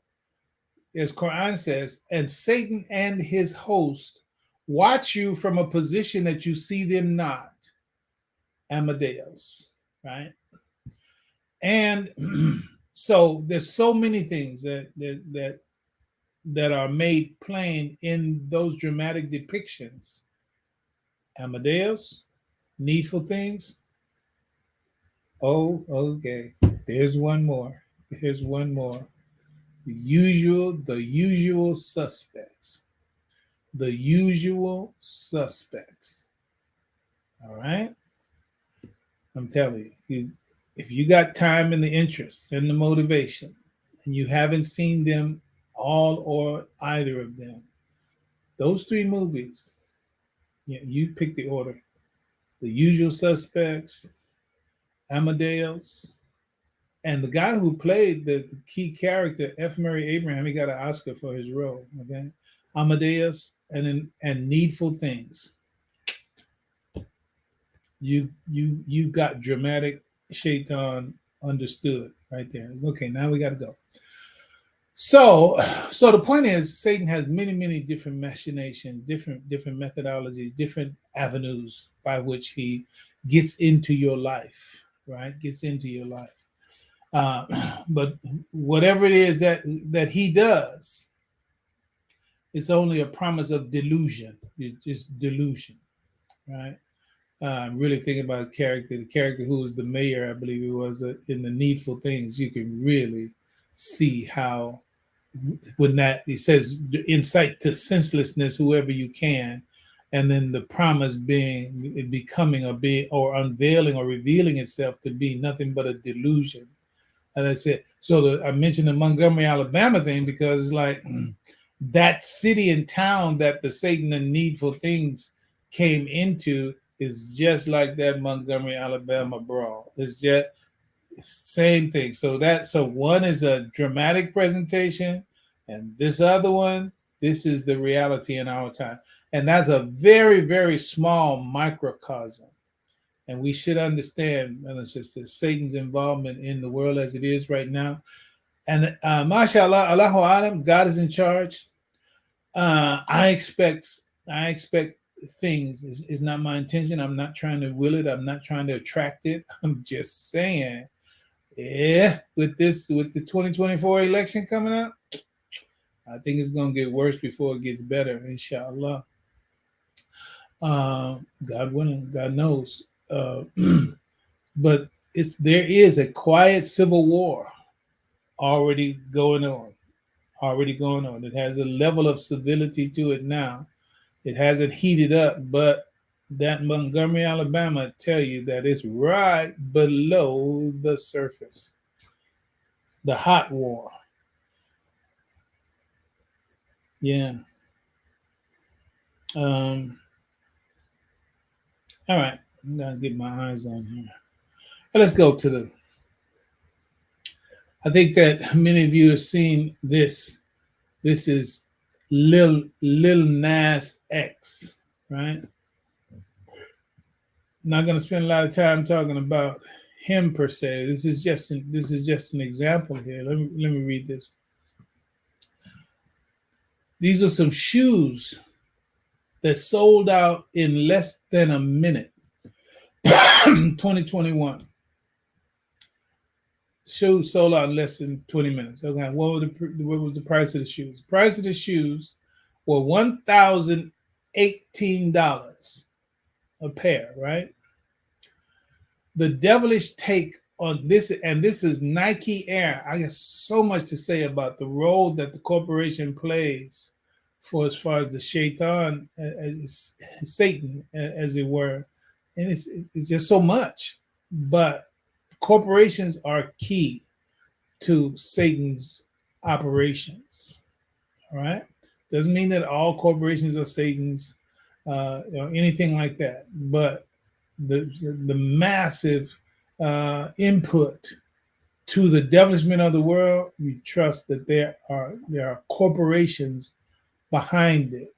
as Quran says, and Satan and his host watch you from a position that you see them not, Amadeus, right? And so there's so many things that are made plain in those dramatic depictions. Amadeus, Needful Things. Oh, okay. There's one more. There's one more. The usual suspects. The usual suspects. All right. I'm telling you, if you got time and the interest and the motivation, and you haven't seen them all or either of them, those 3 movies, you pick the order. The Usual Suspects, Amadeus, and the guy who played the key character, F. Murray Abraham, he got an Oscar for his role. Okay, Amadeus and Needful Things. You got dramatic Shaitan understood right there. Okay, now we got to go. So the point is, Satan has many different machinations, different methodologies, different avenues by which he gets into your life, right? Gets into your life. But whatever it is that he does, it's only a promise of delusion. It's delusion, right? Really thinking about the character who was the mayor, I believe it was, in the Needful Things. You can really see how, when that he says, incite to senselessness whoever you can, and then the promise being becoming or being or unveiling or revealing itself to be nothing but a delusion. And that's it. So I mentioned the Montgomery, Alabama thing because it's like that city and town that the Satan and Needful Things came into is just like that Montgomery, Alabama brawl. It's just same thing. So one is a dramatic presentation, and this other one, this is the reality in our time. And that's a very, very small microcosm. And we should understand, it's just that Satan's involvement in the world as it is right now. And mashallah, Allahu Alam, God is in charge. I expect things is not my intention. I'm not trying to will it. I'm not trying to attract it. I'm just saying, yeah, with the 2024 election coming up, I think it's gonna get worse before it gets better, inshallah. God willing, God knows. But there is a quiet civil war already going on. Already going on. It has a level of civility to it now. It hasn't heated up, but that Montgomery, Alabama, tell you that it's right below the surface. The hot war. Yeah. All right. I'm gonna get my eyes on here. Let's go to the. I think that many of you have seen this. This is Lil Nas X, right? Not going to spend a lot of time talking about him per se. This is just an example here. Let me read this. These are some shoes that sold out in less than a minute. 2021. Shoes sold out in less than 20 minutes. Okay, what was the price of the shoes? The price of the shoes were $1,018 a pair, right? The devilish take on this, and this is Nike Air. I got so much to say about the role that the corporation plays for as far as the shaitan, Satan, as it were, and it's just so much. But corporations are key to Satan's operations. All right, doesn't mean that all corporations are Satan's, or anything like that, but the massive input to the devilment of the world, you trust that there are corporations behind it.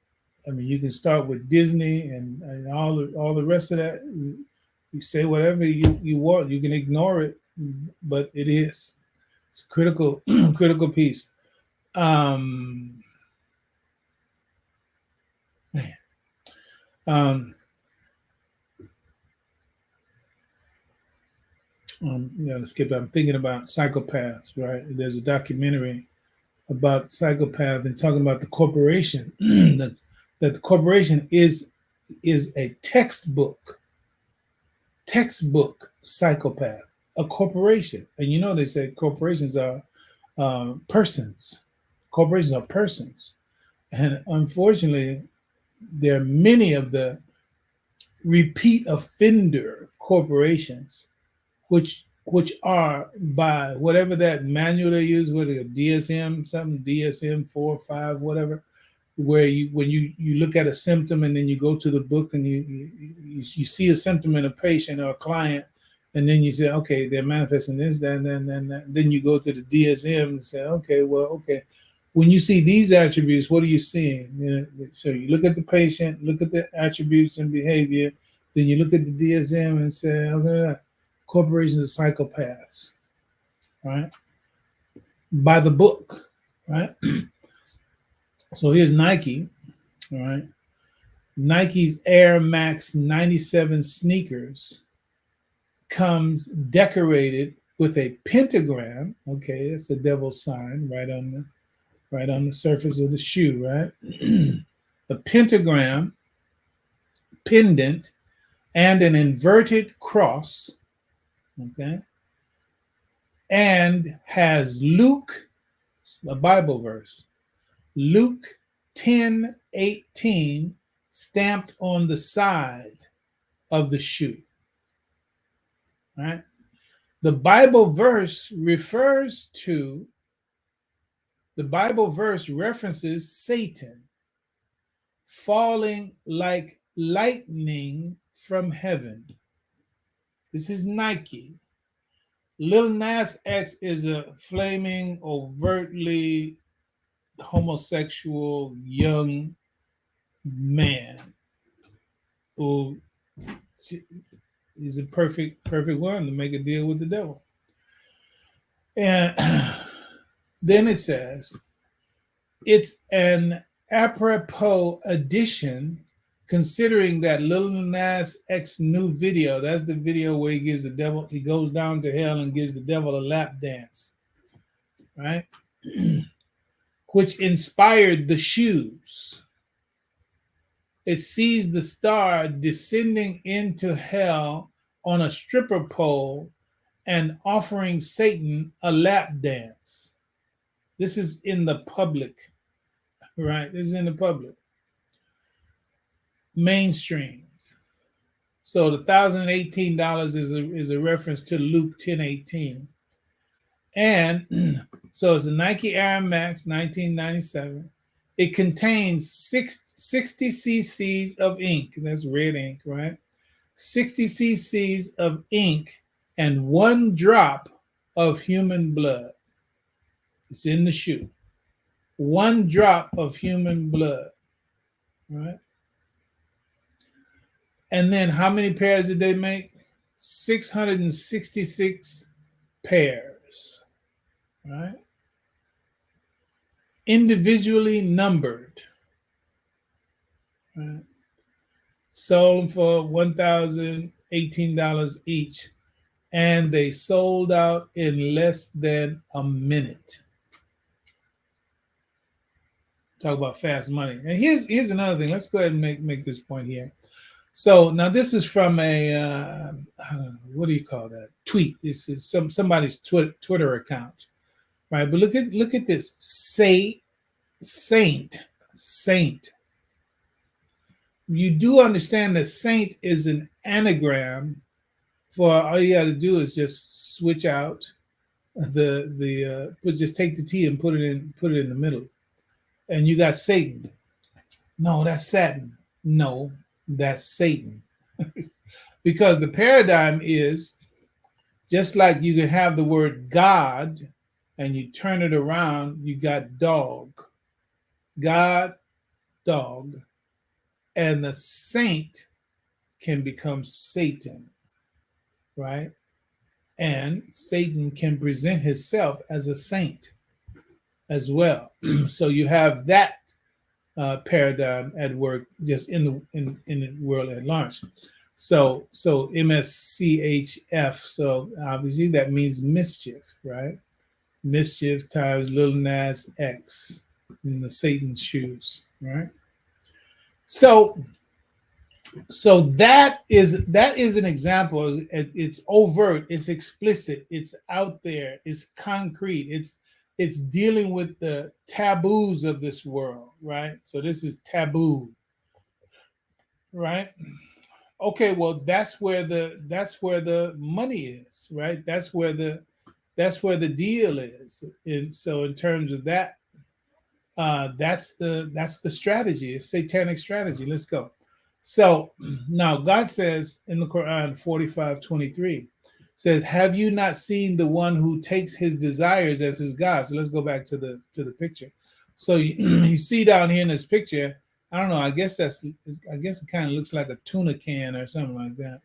I mean, you can start with Disney and all the rest of that. You say whatever you want, you can ignore it, but it's a critical critical piece. Man. Let's skip. I'm thinking about psychopaths, right? There's a documentary about psychopath and talking about the corporation. that the corporation is a textbook psychopath, a corporation. And you know they say corporations are persons. Corporations are persons, and unfortunately, there are many of the repeat offender corporations which are by whatever that manual they use, whether a DSM, something DSM 4 or 5, whatever, where when you look at a symptom and then you go to the book and you see a symptom in a patient or a client, and then you say, okay, they're manifesting this, that, and that. Then you go to the DSM and say, okay, when you see these attributes, what are you seeing? So you look at the patient, look at the attributes and behavior, then you look at the DSM and say, okay, corporations are psychopaths, right? By the book, right? So here's Nike, all right? Nike's Air Max 97 sneakers comes decorated with a pentagram. Okay, that's a devil's sign right on the surface of the shoe, right? A pentagram pendant and an inverted cross, okay, and has Luke, a Bible verse, Luke 10:18 stamped on the side of the shoe. Right? The Bible verse references Satan falling like lightning from heaven. This is Nike. Lil Nas X is a flaming, overtly homosexual young man who is a perfect one to make a deal with the devil. And then it says it's an apropos addition, considering that Lil Nas X new video, that's the video where he goes down to hell and gives the devil a lap dance, right? Which inspired the shoes. It sees the star descending into hell on a stripper pole and offering Satan a lap dance. This is in the public, right? This is in the public. Mainstream. So the $1,018 is a reference to Luke 10:18. And so it's a Nike Air Max 1997. It contains 60 cc's of ink. That's red ink, right? 60 cc's of ink and 1 drop of human blood. It's in the shoe. 1 drop of human blood, right? And then how many pairs did they make? 666 pairs, right? Individually numbered, right? Sold them for $1,018 each, and they sold out in less than a minute. Talk about fast money. And here's another thing. Let's go ahead and make this point here. So now this is from a what do you call that? Tweet. This is somebody's Twitter account, right? But look at this. Saint. You do understand that saint is an anagram for all you got to do is just switch out just take the T and put it in the middle, and you got Satan. No, that's Saturn. No, that's Satan. Because the paradigm is just like you can have the word God and you turn it around, you got dog. God, dog. And the saint can become Satan, right? And Satan can present himself as a saint as well. So you have that paradigm at work just in the world at large. So MSCHF. So obviously that means mischief, right? Mischief times Lil Nas X in the Satan shoes, right? So that is an example. It's overt, it's explicit, it's out there, it's concrete, it's dealing with the taboos of this world, right? So this is taboo, right? Okay, well that's where the money is, right? That's where the deal is. And so in terms of that, that's the strategy. It's satanic strategy. Let's go. So now God says in the Quran 45:23 says, "Have you not seen the one who takes his desires as his God?" So let's go back to the picture. So you see down here in this picture, I don't know, I guess it kind of looks like a tuna can or something like that.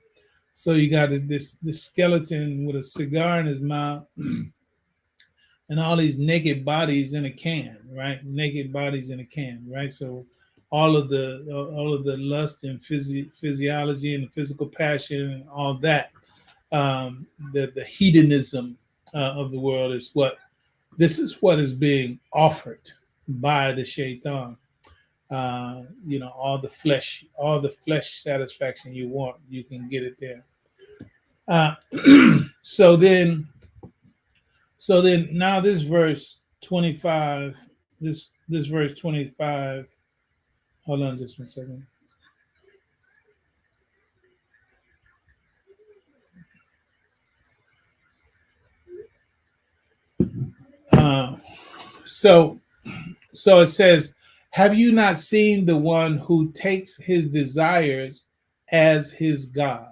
So you got this skeleton with a cigar in his mouth and all these naked bodies in a can, right? Naked bodies in a can, right? So all of the lust and physiology and the physical passion and all that, the hedonism of the world is what is being offered by the shaitan. all the flesh satisfaction you want, you can get it there. Uh, so then, now this verse 25, this verse 25. Hold on just 1 second. Uh, so it says, "Have you not seen the one who takes his desires as his God?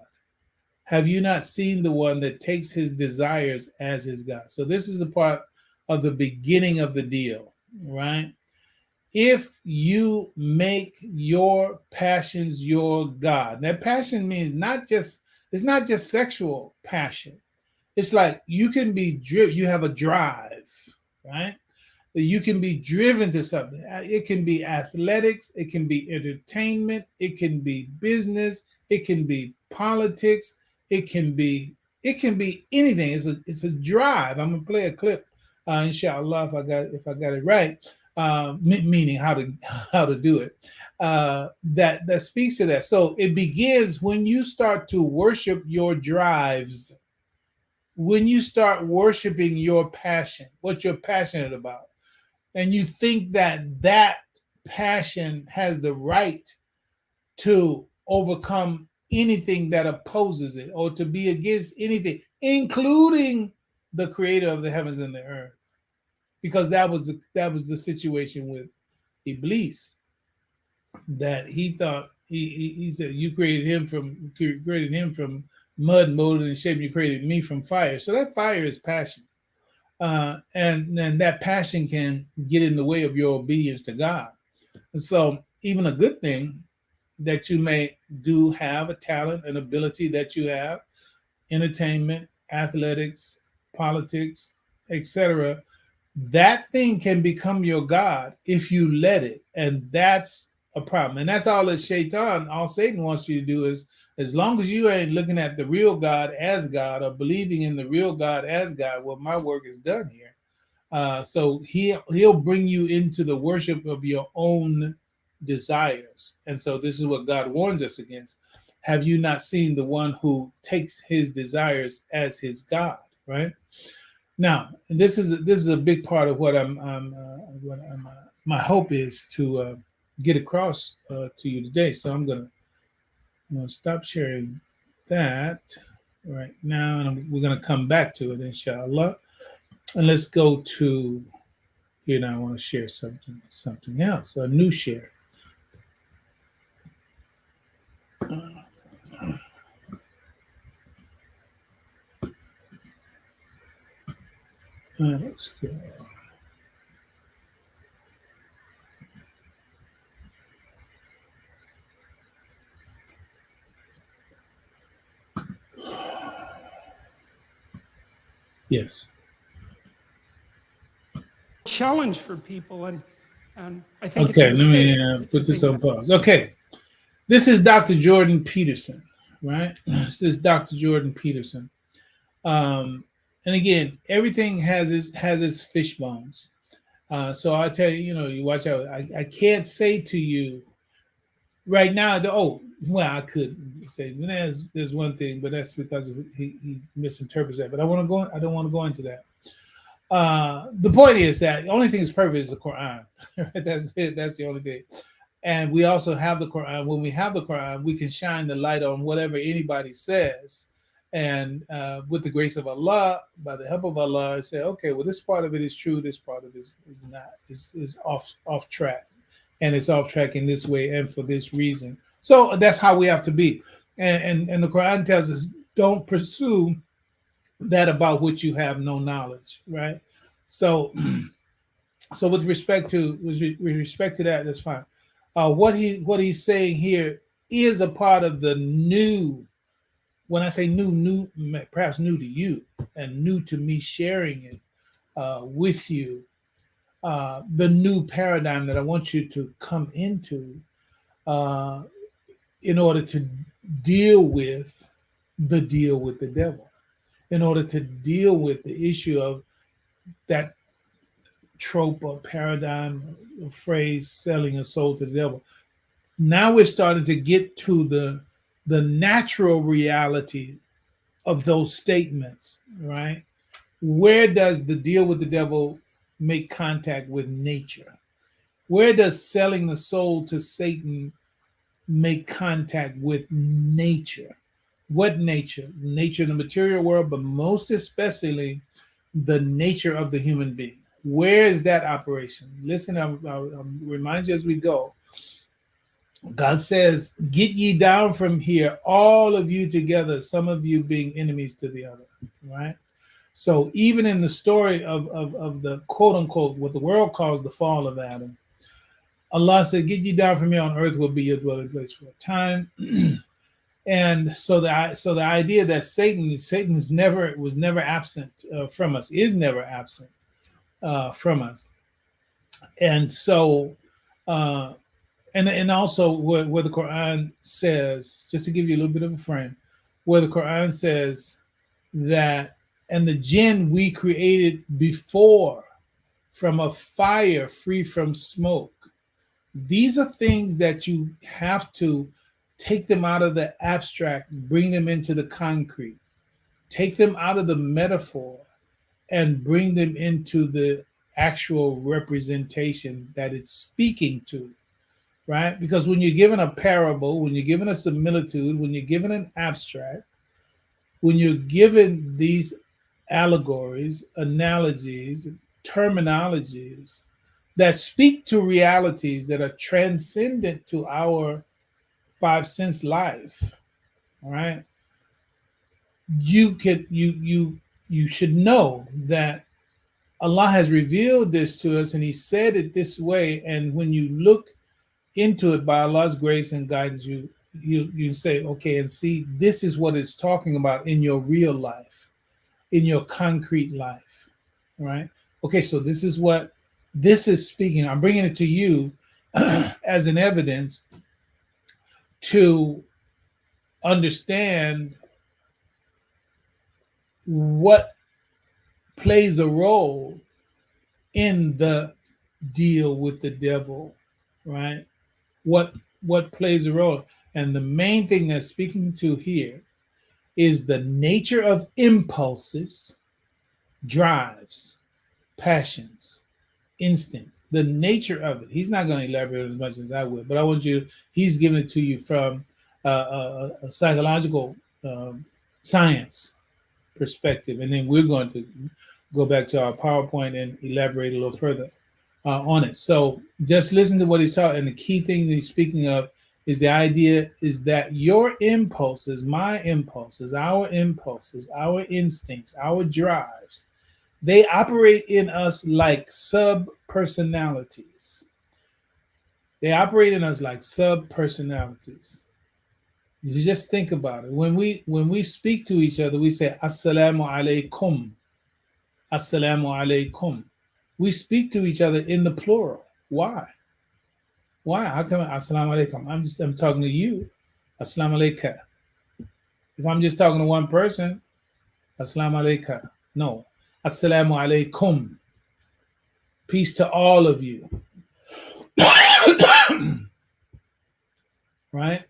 Have you not seen the one that takes his desires as his God?" So this is a part of the beginning of the deal, right? If you make your passions your God. That passion means it's not just sexual passion. It's like you can be driven, you have a drive, right? You can be driven to something. It can be athletics, it can be entertainment, it can be business, it can be politics, it can be anything. It's a drive. I'm gonna play a clip, inshallah, if I got it right, meaning how to do it. That speaks to that. So it begins when you start to worship your drives, when you start worshiping your passion, what you're passionate about, and you think that passion has the right to overcome anything that opposes it or to be against anything, including the creator of the heavens and the earth, because that was the situation with Iblis, that he thought he said, you created him from mud, molded and shaped. You created me from fire. So that fire is passion. And then that passion can get in the way of your obedience to God. And so, even a good thing that you may do have, a talent, an ability that you have, entertainment, athletics, politics, etc., that thing can become your God if you let it. And that's a problem. And that's all that all Satan wants you to do is, as long as you ain't looking at the real God as God or believing in the real God as God, well, my work is done here. So he'll bring you into the worship of your own desires. And so this is what God warns us against. Have you not seen the one who takes his desires as his God, right? Now, this is a big part of what my hope is to get across to you today. So I'm gonna stop sharing that right now, and we're gonna come back to it, inshallah. And let's go to here now. I want to share something else, a new share. Let's go. Yes. Challenge for people, and I think it's a Okay, let mistake me to put this think on pause. Okay, this is Dr. Jordan Peterson, right? This is Dr. Jordan Peterson. And again, everything has its fish bones. So I tell you, you watch out. I can't say to you right now. I could say there's one thing, but that's because he misinterprets that. But I don't want to go into that. The point is that the only thing that's perfect is the Quran. Right? That's it. That's the only thing. And we also have the Quran. When we have the Quran, we can shine the light on whatever anybody says. And with the grace of Allah, by the help of Allah, I say, okay, well, this part of it is true. This part of it is not, is off track. And it's off track in this way and for this reason. So that's how we have to be. And the Quran tells us, don't pursue that about which you have no knowledge, right? So with respect to that, that's fine. What he's saying here is a part of the new. When I say new, perhaps new to you and new to me sharing it with you, the new paradigm that I want you to come into in order to deal with the devil, in order to deal with the issue of that trope or paradigm or phrase, selling a soul to the devil. Now we're starting to get to the natural reality of those statements, right? Where does the deal with the devil make contact with nature? Where does selling the soul to Satan make contact with nature? What nature? Nature in the material world, but most especially the nature of the human being. Where is that operation? Listen, I'll remind you as we go. God says, get ye down from here, all of you together, some of you being enemies to the other, right? So even in the story of the quote unquote, what the world calls the fall of Adam, Allah said, get ye down from here on earth will be your dwelling place for a time. And so the idea that Satan was never absent from us, is never absent from us. And so and also where the Quran says, just to give you a little bit of a frame, where the Quran says that, and the jinn we created before from a fire free from smoke. These are things that you have to take them out of the abstract, bring them into the concrete, take them out of the metaphor, and bring them into the actual representation that it's speaking to, right? Because when you're given a parable, when you're given a similitude, when you're given an abstract, when you're given these allegories, analogies, terminologies that speak to realities that are transcendent to our five sense life, all right, you should know that Allah has revealed this to us, and He said it this way. And when you look into it by Allah's grace and guidance, you say, okay, and see, this is what it's talking about in your real life, in your concrete life, right? Okay, so this is what this is speaking. I'm bringing it to you as an evidence to understand what plays a role in the deal with the devil, right? What plays a role? And the main thing that's speaking to here is the nature of impulses, drives, passions, instincts, the nature of it. He's not going to elaborate as much as I would, but I want you, he's giving it to you from a psychological science perspective. And then we're going to go back to our PowerPoint and elaborate a little further on it. So just listen to what he's talking. And the key thing that he's speaking of is the idea is that your impulses, my impulses, our instincts, our drives, they operate in us like sub-personalities. They operate in us like sub-personalities. You just think about it. When we speak to each other, we say, Assalamu alaikum. Assalamu alaikum. We speak to each other in the plural. Why? Why? How come Assalamu alaikum? I'm talking to you. Assalamu alaikum. If I'm just talking to one person, Assalamu alaikum. No. Assalamu alaikum. Peace to all of you. Right?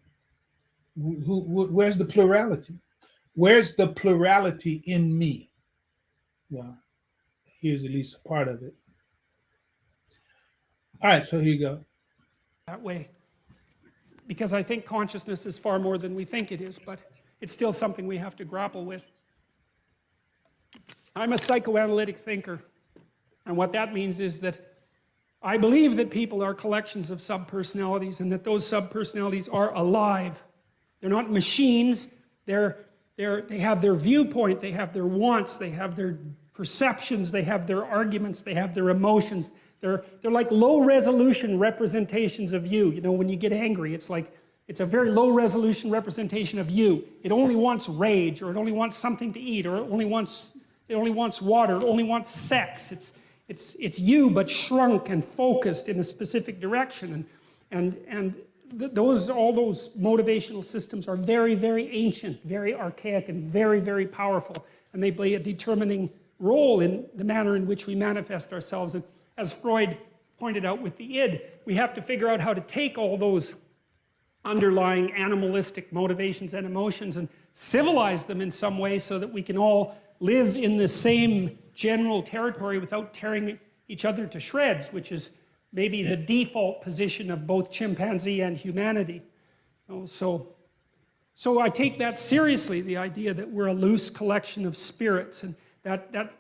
Where's the plurality? Where's the plurality in me? Well, here's at least a part of it. All right, so here you go. That way. Because I think consciousness is far more than we think it is, but it's still something we have to grapple with. I'm a psychoanalytic thinker, and what that means is that I believe that people are collections of subpersonalities and that those subpersonalities are alive. They're not machines. They have their viewpoint, they have their wants, they have their perceptions, they have their arguments, they have their emotions. They're like low-resolution representations of you. You know, when you get angry, it's like, it's a very low-resolution representation of you. It only wants rage, or it only wants something to eat, or it only wants water, it only wants sex. It's you, but shrunk and focused in a specific direction. And all those motivational systems are very, very ancient, very archaic, and very, very powerful. And they play a determining role in the manner in which we manifest ourselves. as Freud pointed out with the id, we have to figure out how to take all those underlying animalistic motivations and emotions and civilize them in some way so that we can all live in the same general territory without tearing each other to shreds, which is maybe the default position of both chimpanzee and humanity. So I take that seriously, the idea that we're a loose collection of spirits, and that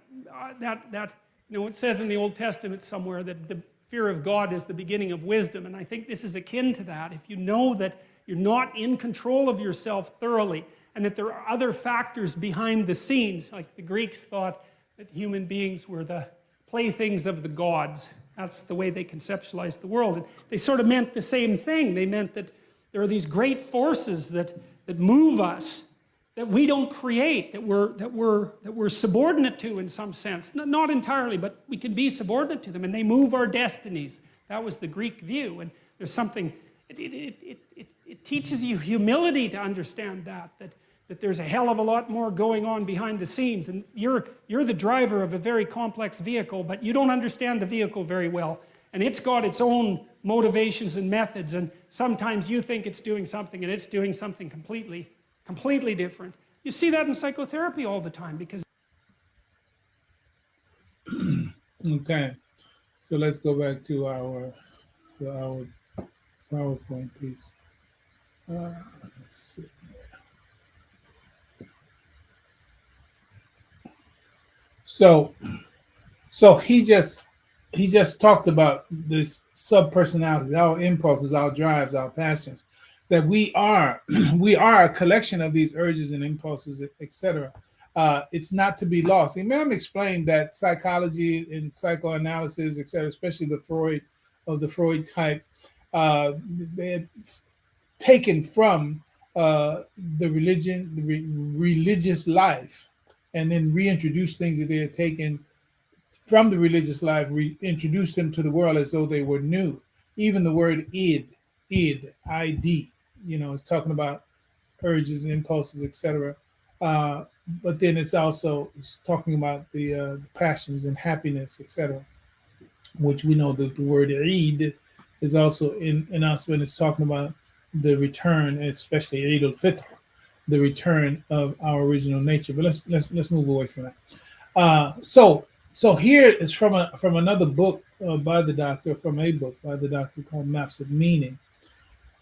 it says in the Old Testament somewhere that the fear of God is the beginning of wisdom, and I think this is akin to that. If you know that you're not in control of yourself thoroughly, and that there are other factors behind the scenes, like the Greeks thought that human beings were the playthings of the gods. That's the way they conceptualized the world. And they sort of meant the same thing. They meant that there are these great forces that move us, that we don't create, that we're subordinate to in some sense. Not entirely, but we can be subordinate to them, and they move our destinies. That was the Greek view. And there's something, it teaches you humility to understand that there's a hell of a lot more going on behind the scenes. And you're the driver of a very complex vehicle, but you don't understand the vehicle very well. And it's got its own motivations and methods, and sometimes you think it's doing something and it's doing something completely different. You see that in psychotherapy all the time because... Okay, so let's go back to our PowerPoint piece. Let's see. So he just talked about this sub-personalities, our impulses, our drives, our passions, that we are a collection of these urges and impulses, etc. It's not to be lost. Imam explained that psychology and psychoanalysis, etc., especially the Freud type, they had taken from the religious life, and then reintroduced things that they had taken from the religious life, reintroduced them to the world as though they were new. Even the word id, I-D, it's talking about urges and impulses, etc. But then it's talking about the passions and happiness, etc., which we know that the word Eid is also in us when it's talking about the return, especially Eid al-Fitr, the return of our original nature. But let's move away from that. So here is from another book by the doctor, called Maps of Meaning.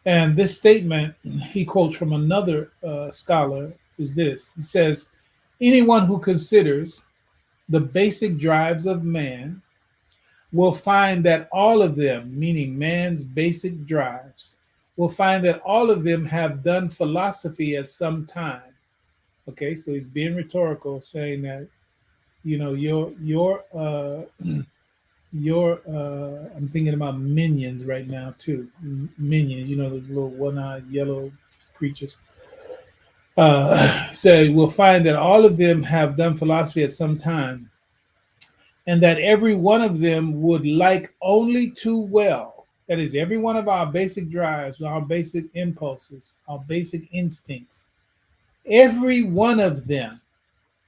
And this statement he quotes from another scholar is this. He says, anyone who considers the basic drives of man will find that all of them, meaning man's basic drives, will find that all of them have done philosophy at some time. Okay, so he's being rhetorical, saying that, I'm thinking about minions right now too. Minions, those little one-eyed yellow creatures. So we'll find that all of them have done philosophy at some time, and that every one of them would like only too well. That is, every one of our basic drives, our basic impulses, our basic instincts, every one of them,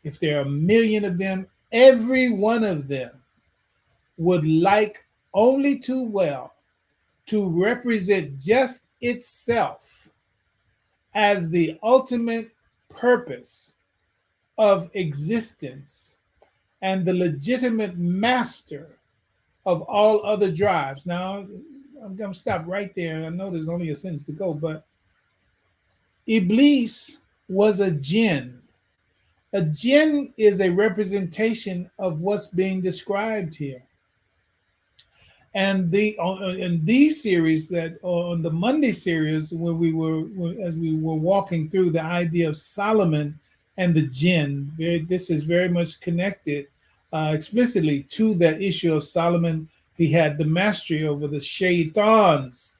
if there are a million of them, every one of them would like only too well to represent just itself as the ultimate purpose of existence and the legitimate master of all other drives. Now, I'm going to stop right there. I know there's only a sentence to go, but Iblis was a jinn. A jinn is a representation of what's being described here. And in these series, that on the Monday series, as we were walking through the idea of Solomon and the jinn, this is very much connected explicitly to that issue of Solomon. He had the mastery over the shaitans.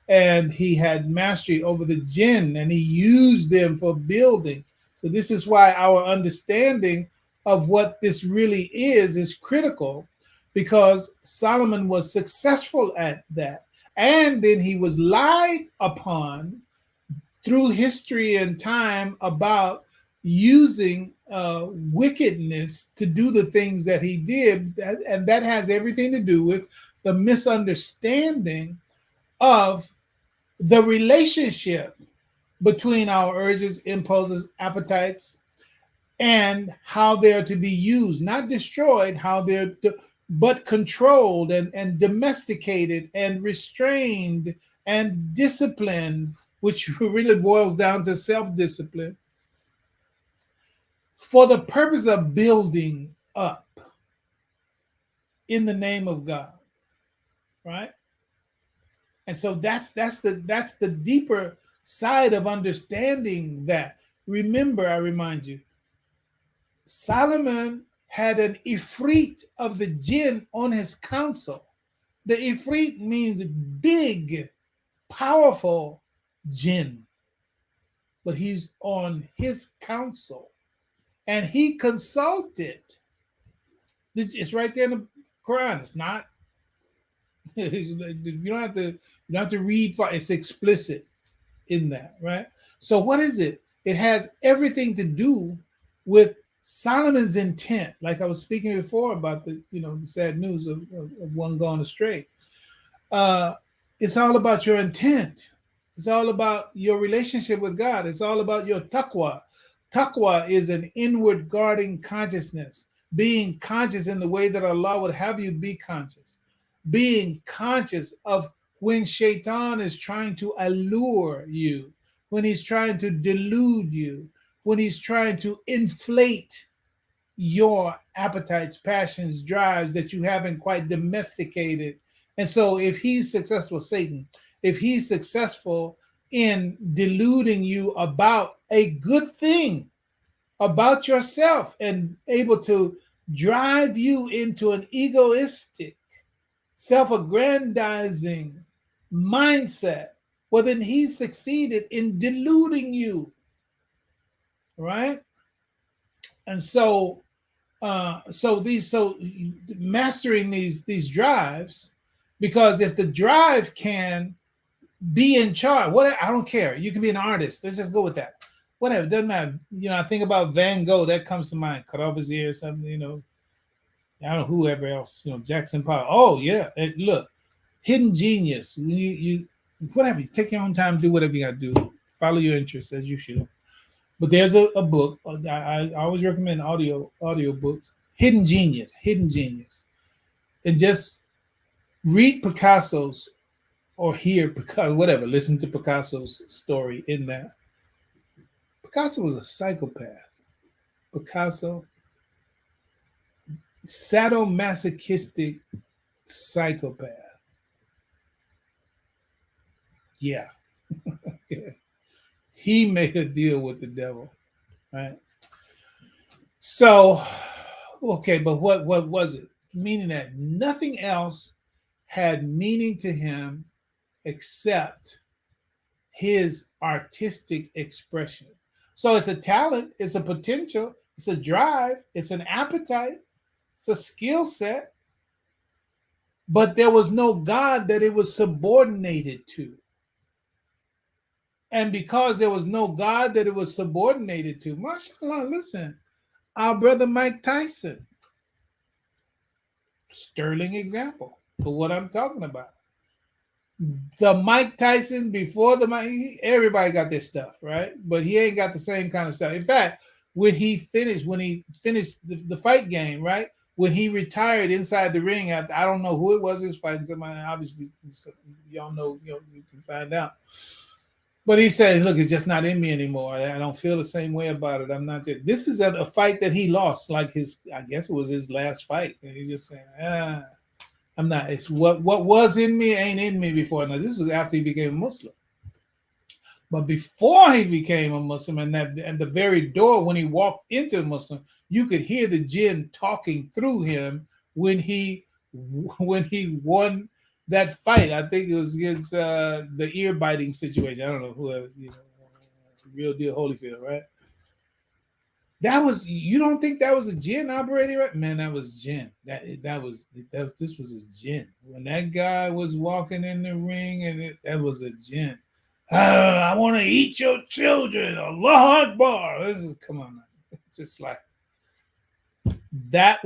And he had mastery over the jinn, and he used them for building. So this is why our understanding of what this really is critical, because Solomon was successful at that. And then he was lied upon through history and time about using wickedness to do the things that he did. And that has everything to do with the misunderstanding of the relationship between our urges, impulses, appetites, and how they're to be used, not destroyed, how they're but controlled and domesticated and restrained and disciplined, which really boils down to self-discipline, for the purpose of building up in the name of God, right? And so that's the deeper side of understanding that. Remember, I remind you, Solomon had an ifrit of the jinn on his council. The ifrit means big, powerful jinn, but he's on his council, and he consulted. It's right there in the Quran. It's not. You don't have to read far. It's explicit in that, right? So what is it? It has everything to do with Solomon's intent. Like I was speaking before about the sad news of one gone astray. It's all about your intent. It's all about your relationship with God. It's all about your taqwa. Taqwa is an inward guarding consciousness, being conscious in the way that Allah would have you be conscious, being conscious of when Shaitan is trying to allure you, when he's trying to delude you, when he's trying to inflate your appetites, passions, drives that you haven't quite domesticated. And so if he's successful, Satan, if he's successful in deluding you about a good thing, about yourself, and able to drive you into an egoistic, self-aggrandizing mindset, well, then he succeeded in deluding you, right? And so mastering these drives, because if the drive can be in charge, what, I don't care, you can be an artist, let's just go with that, whatever, doesn't matter. I think about Van Gogh, that comes to mind, cut off his ear or something, I don't know, whoever else, Jackson Pollock. Oh yeah, look, hidden genius. You whatever, you take your own time, do whatever you got to do, follow your interests as you should. But there's a book I always recommend, audio books, Hidden Genius, and just read Picasso's, or hear Picasso, whatever, listen to Picasso's story in that. Picasso was a psychopath. Picasso, sadomasochistic psychopath. Yeah. He made a deal with the devil, right? So, okay, but what was it? Meaning that nothing else had meaning to him except his artistic expression. So it's a talent, it's a potential, it's a drive, it's an appetite, it's a skill set, but there was no God that it was subordinated to. And because there was no God that it was subordinated to, mashallah, listen, our brother Mike Tyson, sterling example for what I'm talking about. The Mike Tyson before the Mike, everybody got their stuff, right? But he ain't got the same kind of stuff. In fact, when he finished the fight game, right? When he retired inside the ring, I don't know who it was. He was fighting somebody. Obviously, y'all know, you can find out. But he said, look, it's just not in me anymore. I don't feel the same way about it. I'm not. This is a fight that he lost, like I guess it was his last fight. And he's just saying, I'm not. It's what was in me ain't in me before. Now, this was after he became a Muslim. But before he became a Muslim, and the very door when he walked into the Muslim, you could hear the jinn talking through him when he won that fight. I think it was against the ear biting situation. I don't know who, real deal Holyfield, right? That was, you don't think that was a jinn operating, right? Man, that was jinn. This was a jinn. When that guy was walking in the ring, and that was a jinn. I want to eat your children. Allah Akbar. This is, come on, man. Just like that.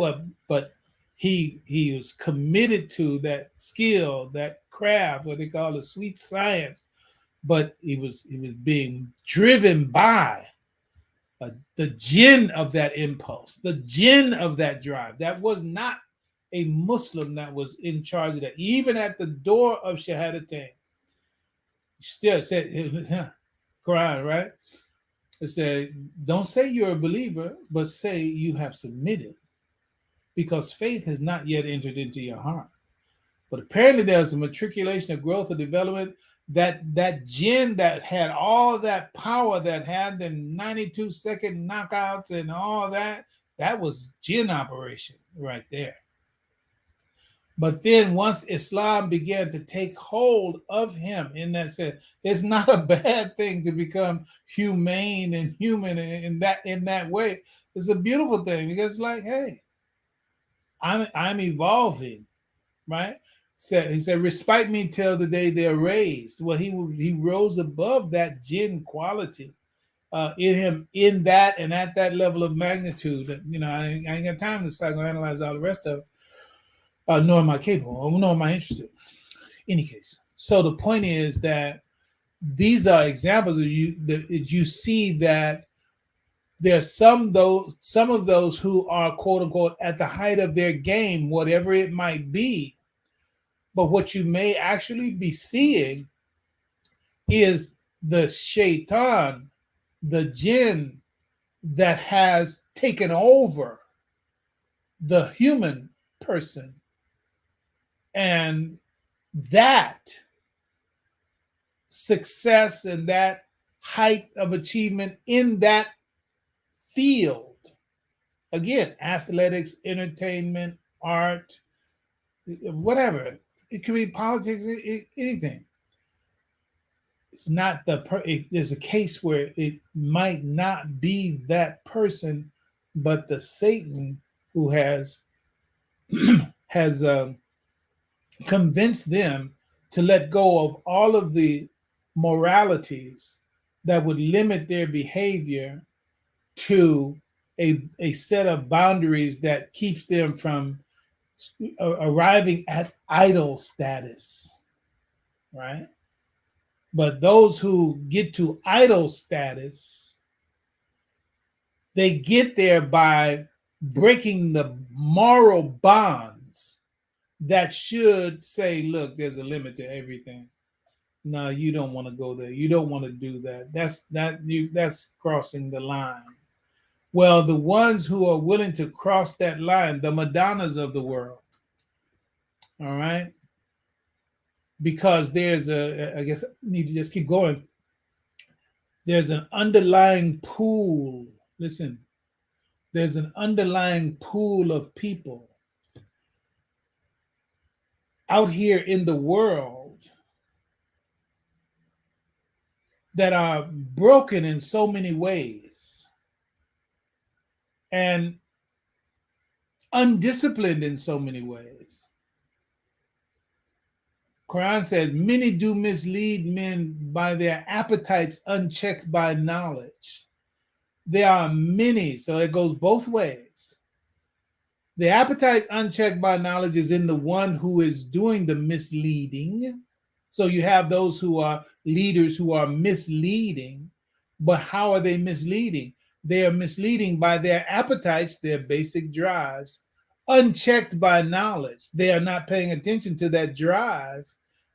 But he was committed to that skill, that craft, what they call the sweet science. But he was being driven by the jinn of that impulse, the jinn of that drive. That was not a Muslim that was in charge of that. Even at the door of Shahadatain, still said, Quran, right? It said, don't say you're a believer, but say you have submitted, because faith has not yet entered into your heart. But apparently there's a matriculation of growth or development. That jinn that had all that power, that had the 92-second knockouts and all that, that was jinn operation right there. But then once Islam began to take hold of him in that sense, it's not a bad thing to become humane and human in that way. It's a beautiful thing, because it's like, hey, I'm evolving, right? He said, respite me till the day they're raised. Well, he rose above that jinn quality in him, in that and at that level of magnitude. You know, I ain't got time to psychoanalyze all the rest of it, nor am I capable, nor am I interested. In any case, so the point is that these are examples of you see that there's some of those who are, quote unquote, at the height of their game, whatever it might be. But what you may actually be seeing is the shaitan, the jinn, that has taken over the human person. And that success and that height of achievement in that field, again, athletics, entertainment, art, whatever, it could be politics, anything. It's not there's a case where it might not be that person, but the Satan who has convinced them to let go of all of the moralities that would limit their behavior to a set of boundaries that keeps them from arriving at idol status, right? But those who get to idol status, they get there by breaking the moral bonds that should say, look, there's a limit to everything. No, you don't want to go there. You don't want to do that. That's crossing the line. Well, the ones who are willing to cross that line, the Madonnas of the world, all right? Because there's I guess I need to just keep going. There's an underlying pool. Listen, there's an underlying pool of people out here in the world that are broken in so many ways and undisciplined in so many ways. Quran says, many do mislead men by their appetites unchecked by knowledge. There are many, so it goes both ways. The appetite unchecked by knowledge is in the one who is doing the misleading. So you have those who are leaders who are misleading, but how are they misleading? They are misleading by their appetites, their basic drives, unchecked by knowledge. They are not paying attention to that drive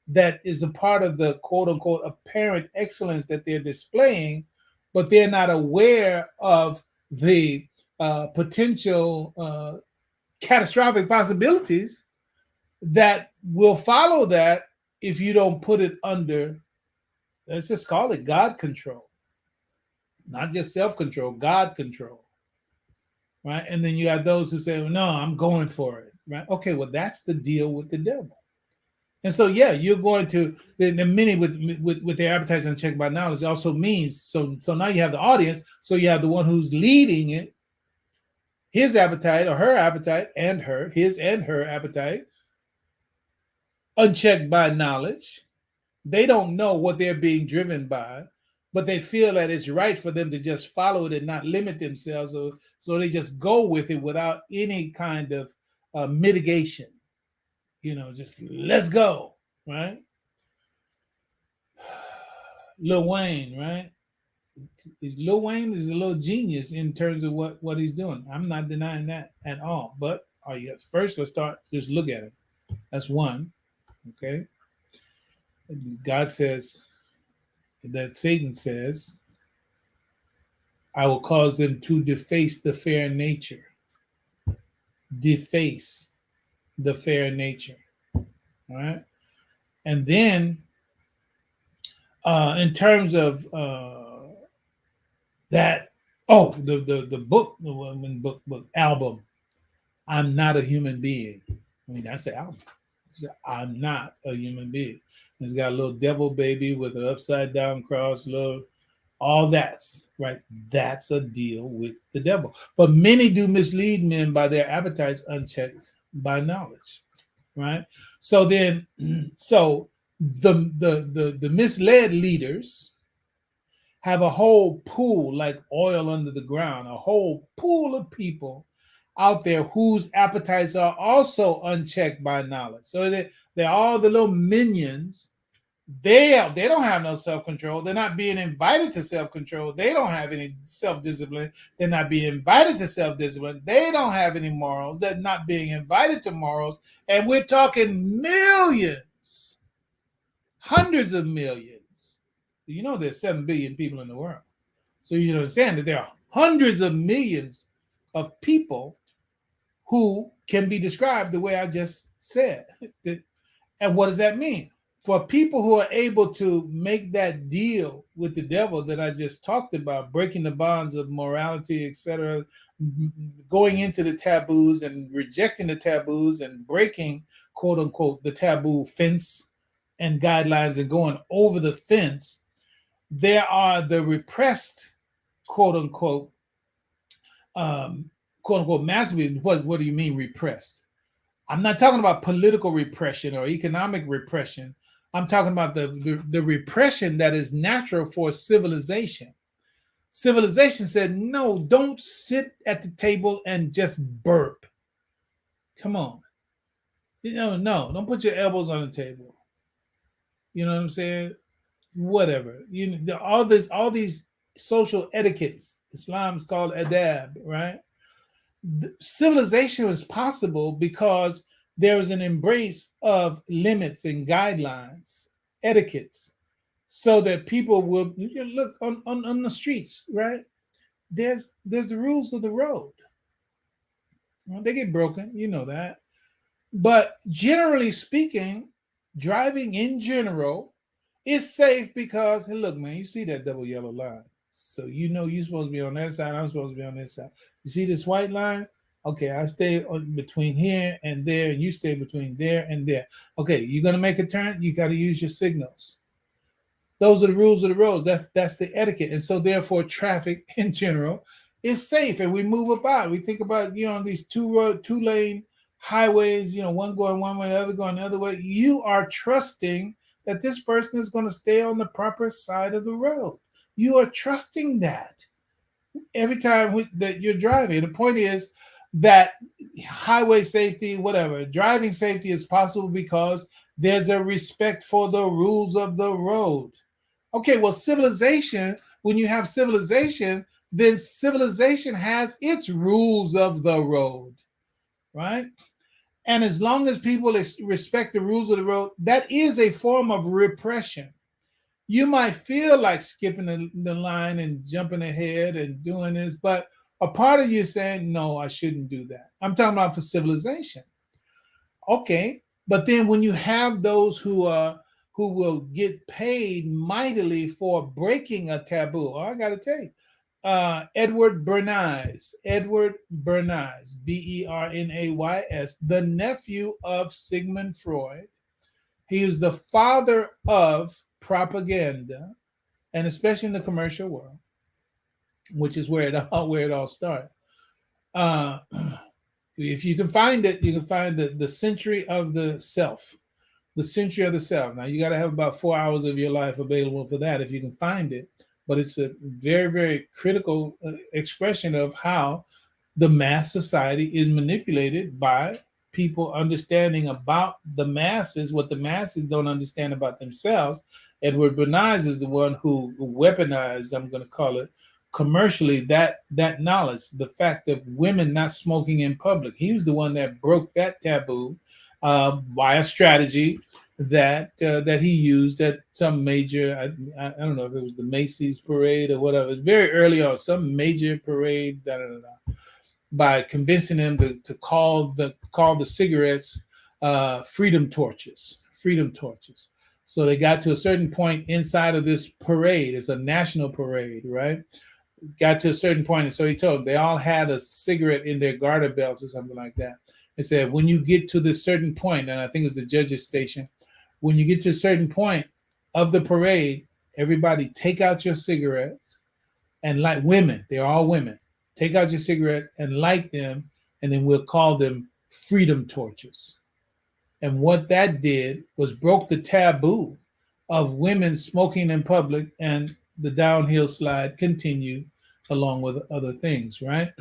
that is a part of the quote unquote apparent excellence that they're displaying, but they're not aware of the potential catastrophic possibilities that will follow that if you don't put it under, let's just call it God control, not just self-control, God control, right? And then you have those who say, well, no, I'm going for it, right? Okay, well, that's the deal with the devil. And so, yeah, you're going to, the many with their appetites unchecked by knowledge also means, so now you have the audience, so you have the one who's leading it, his appetite or her appetite and his and her appetite unchecked by knowledge. They don't know what they're being driven by, but they feel that it's right for them to just follow it and not limit themselves. So they just go with it without any kind of mitigation. Just let's go, right? Lil Wayne, right? Lil Wayne is a little genius in terms of what he's doing. I'm not denying that at all. But first, let's start. Just look at it. That's one. Okay. God says that Satan says, I will cause them to deface the fair nature. Deface the fair nature. All right. And then, in terms of that, the book album, I'm not a human being. I mean, that's the album. I'm not a human being. It's got a little devil baby with an upside down cross, all that's right. That's a deal with the devil. But many do mislead men by their appetites unchecked by knowledge. Right. So then, the misled leaders have a whole pool like oil under the ground, a whole pool of people out there whose appetites are also unchecked by knowledge. So they're all the little minions. They don't have no self-control. They're not being invited to self-control. They don't have any self-discipline. They're not being invited to self-discipline. They don't have any morals. They're not being invited to morals. And we're talking millions, hundreds of millions. There's 7 billion people in the world. So you understand that there are hundreds of millions of people who can be described the way I just said. And what does that mean? For people who are able to make that deal with the devil that I just talked about, breaking the bonds of morality, etc., going into the taboos and rejecting the taboos and breaking, quote unquote, the taboo fence and guidelines and going over the fence, there are the repressed, quote unquote, massively. What do you mean repressed? I'm not talking about political repression or economic repression. I'm talking about the repression that is natural for civilization. Civilization said, no, don't sit at the table and just burp. Come on. No, don't put your elbows on the table. You know what I'm saying? Whatever. All these social etiquettes. Islam is called adab, right? Civilization was possible because there was an embrace of limits and guidelines, etiquettes, so that people will look on the streets, right? There's the rules of the road. Well, they get broken, you know that. But generally speaking, driving in general is safe because, hey, look, man, you see that double yellow line. So you're supposed to be on that side. I'm supposed to be on this side. You see this white line? Okay, I stay between here and there, and you stay between there and there. Okay, you're gonna make a turn. You got to use your signals. Those are the rules of the roads. That's the etiquette, and so therefore, traffic in general is safe, and we move about. We think about these two lane highways. One going one way, the other going the other way. You are trusting that this person is going to stay on the proper side of the road. You are trusting that every time that you're driving. The point is that highway safety, whatever, driving safety is possible because there's a respect for the rules of the road. Okay, well, civilization, when you have civilization, then civilization has its rules of the road, right? And as long as people respect the rules of the road, that is a form of repression. You might feel like skipping the line and jumping ahead and doing this, but a part of you is saying, no, I shouldn't do that. I'm talking about for civilization. Okay, but then when you have those who will get paid mightily for breaking a taboo, I got to tell you, Edward Bernays, Bernays, the nephew of Sigmund Freud. He is the father of propaganda, and especially in the commercial world, which is where it all started. If you can find it, you can find the Century of the Self, The Century of the Self. Now, you got to have about 4 hours of your life available for that if you can find it. But it's a very, very critical expression of how the mass society is manipulated by people understanding about the masses, what the masses don't understand about themselves. Edward Bernays is the one who weaponized, I'm going to call it, commercially, that knowledge, the fact of women not smoking in public. He was the one that broke that taboo by a strategy that he used at some major, I don't know if it was the Macy's parade or whatever, very early on, some major parade, by convincing them to call the cigarettes freedom torches. So they got to a certain point inside of this parade. It's a national parade, right? Got to a certain point, and so he told them they all had a cigarette in their garter belts or something like that. He said, when you get to this certain point, and I think it was the judge's station, when you get to a certain point of the parade, everybody take out your cigarettes and light. Women, they're all women. Take out your cigarette and light them, and then we'll call them freedom torches. And what that did was broke the taboo of women smoking in public, and the downhill slide continued along with other things, right?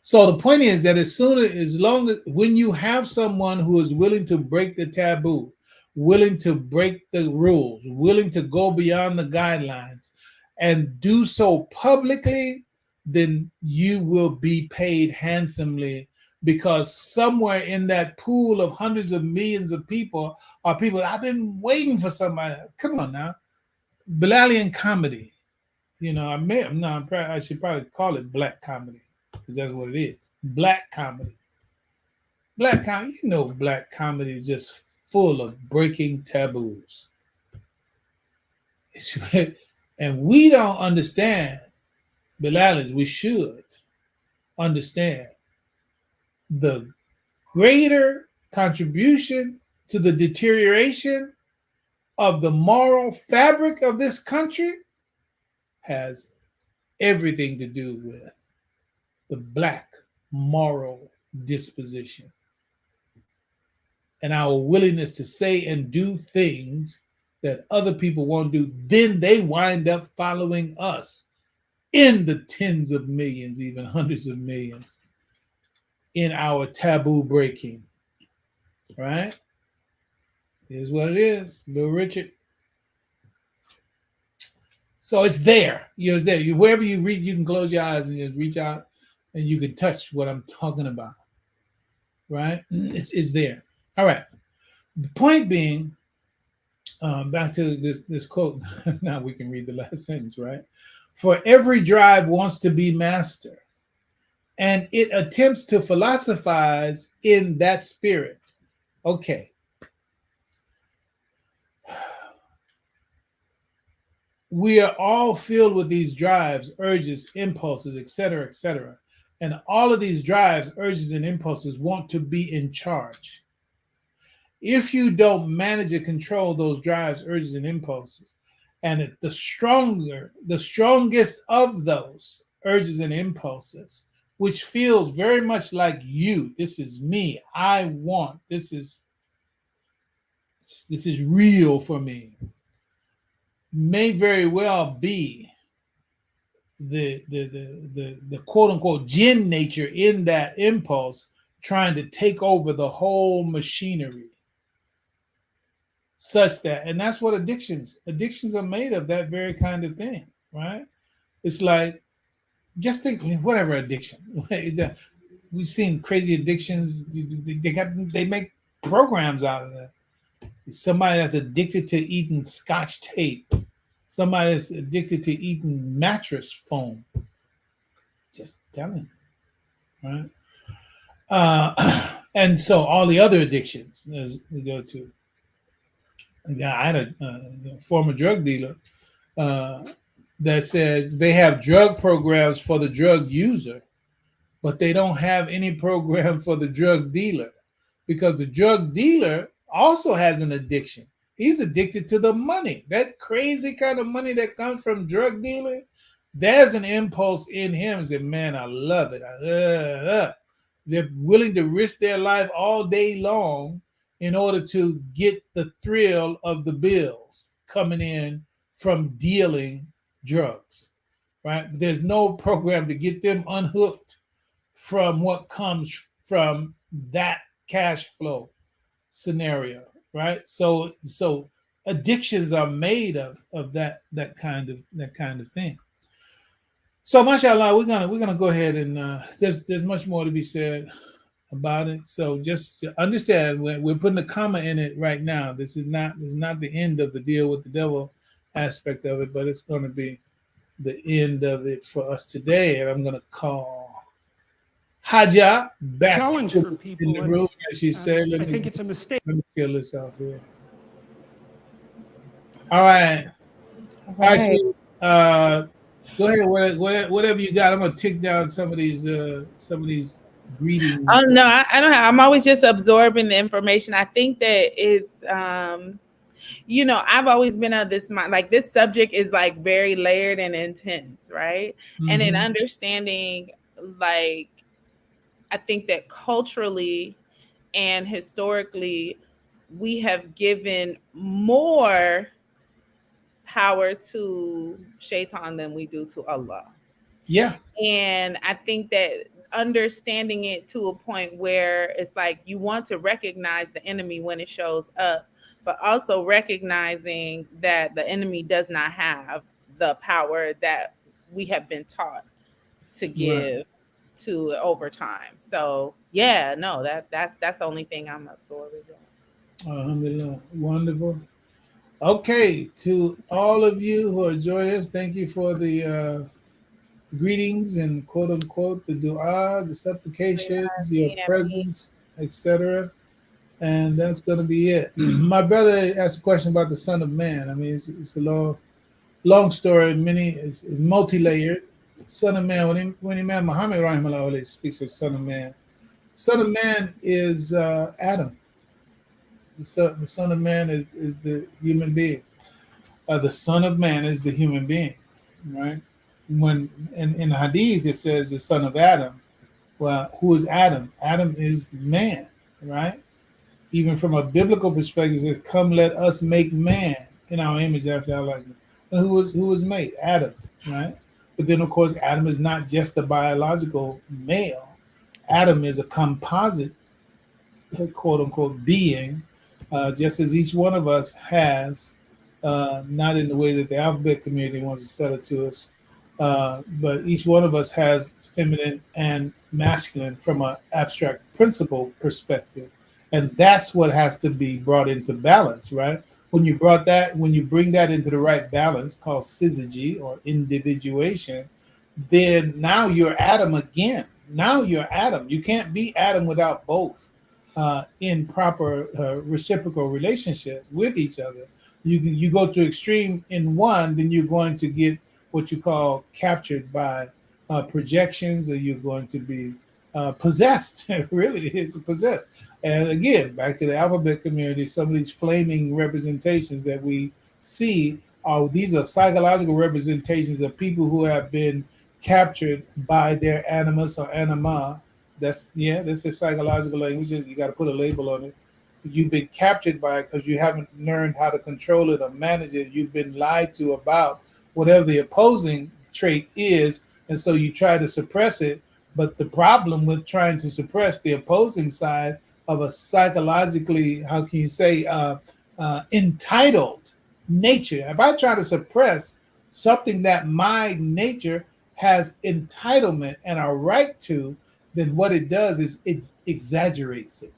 So the point is that when you have someone who is willing to break the taboo, willing to break the rules, willing to go beyond the guidelines and do so publicly, then you will be paid handsomely, because somewhere in that pool of hundreds of millions of people are people, I've been waiting for somebody. Come on now. Bilalian comedy. I should probably call it black comedy, because that's what it is. Black comedy. Black comedy, black comedy is just full of breaking taboos. And we don't understand, Bilalis, we should understand the greater contribution to the deterioration of the moral fabric of this country has everything to do with the black moral disposition and our willingness to say and do things that other people won't do. Then they wind up following us in the tens of millions, even hundreds of millions, in our taboo breaking, right? Here's what it is, Little Richard. So it's there. It's there. Wherever you read, you can close your eyes and just reach out and you can touch what I'm talking about, right? It's there. All right. The point being, back to this quote. Now we can read the last sentence, right? For every drive wants to be master, and it attempts to philosophize in that spirit. Okay. We are all filled with these drives, urges, impulses, etc., etc. And all of these drives, urges, and impulses want to be in charge. If you don't manage and control those drives, urges, and impulses, and the strongest of those urges and impulses, which feels very much like you, this is me, I want, this is real for me, may very well be the quote unquote jinn nature in that impulse trying to take over the whole machinery, such that, and that's what addictions are made of, that very kind of thing, right? It's like, just think, whatever addiction, we've seen crazy addictions. They make programs out of that. Somebody that's addicted to eating Scotch tape. Somebody that's addicted to eating mattress foam. Just telling you, right? And so all the other addictions, as we go to. I had a former drug dealer that said they have drug programs for the drug user, but they don't have any program for the drug dealer, because the drug dealer also has an addiction. He's addicted to the money, that crazy kind of money that comes from drug dealing. There's an impulse in him. Say, man, I love it. They're willing to risk their life all day long in order to get the thrill of the bills coming in from dealing drugs, right? There's no program to get them unhooked from what comes from that cash flow scenario, right? So addictions are made of that kind of thing. So mashallah, we're gonna go ahead and there's much more to be said about it. So just understand we're putting a comma in it right now. This is not the end of the deal with the devil aspect of it, but it's going to be the end of it for us today. And I'm going to call Haja back Challenge in for the people, room, as she said. I think it's a mistake. Let me kill this off here. All right. All All right, right. sweet. Go ahead. Whatever you got. I'm gonna tick down some of these greetings. Oh no, I don't have. I'm always just absorbing the information. I think that it's I've always been on this mind, like this subject is like very layered and intense, right? And in Mhm. understanding, like, I think that culturally and historically, we have given more power to shaitan than we do to Allah. Yeah. And I think that understanding it to a point where it's like you want to recognize the enemy when it shows up, but also recognizing that the enemy does not have the power that we have been taught to Right. give to over time. So yeah, no, that's the only thing I'm absorbing. Alhamdulillah. Wonderful. Okay, to all of you who are joining us, thank you for the greetings and quote unquote the dua, the supplications, your presence, etc. And that's going to be it. My brother asked a question about the Son of Man. I mean, it's a long story. It's multi-layered. Son of Man. When Imam Muhammad rahimahullah speaks of Son of Man, Son of Man is Adam. The son of Man is the human being. The Son of Man is the human being, right? When in Hadith it says the son of Adam. Well, who is Adam? Adam is man, right? Even from a biblical perspective, it says, "Come, let us make man in our image after our likeness." And who was made? Adam, right? But then, of course, Adam is not just a biological male. Adam is a composite, quote unquote, being, just as each one of us has, not in the way that the alphabet community wants to sell it to us, but each one of us has feminine and masculine from an abstract principle perspective. And that's what has to be brought into balance, right? When you bring that into the right balance, called syzygy or individuation, then now you're Adam again. Now you're Adam. You can't be Adam without both in proper reciprocal relationship with each other. You go to extreme in one, then you're going to get what you call captured by projections, or you're going to be possessed. Really, it's possessed. And again, back to the alphabet community, some of these flaming representations that we see these are psychological representations of people who have been captured by their animus or anima. That's a psychological language. You got to put a label on it. You've been captured by it because you haven't learned how to control it or manage it. You've been lied to about whatever the opposing trait is, and so you try to suppress it. But the problem with trying to suppress the opposing side of a psychologically, how can you say, entitled nature. If I try to suppress something that my nature has entitlement and a right to, then what it does is it exaggerates it.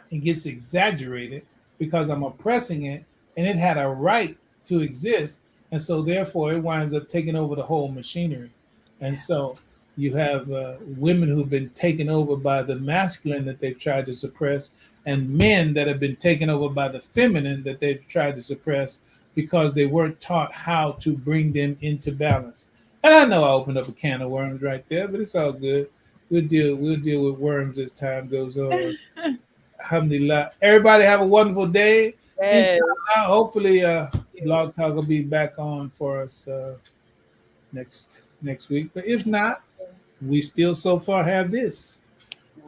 It gets exaggerated because I'm oppressing it, and it had a right to exist, and so therefore it winds up taking over the whole machinery. And so you have women who've been taken over by the masculine that they've tried to suppress, and men that have been taken over by the feminine that they've tried to suppress because they weren't taught how to bring them into balance. And I know I opened up a can of worms right there, but it's all good. We'll deal with worms as time goes on. Alhamdulillah. Everybody have a wonderful day. Yes. Inshallah, hopefully Blog Talk will be back on for us next week. But if not, we still so far have this.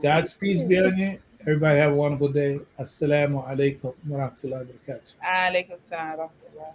God's peace be on you. Everybody have a wonderful day. Assalamu alaikum wa rahmatullahi wa barakatuh. عليكم السلام ورحمة الله.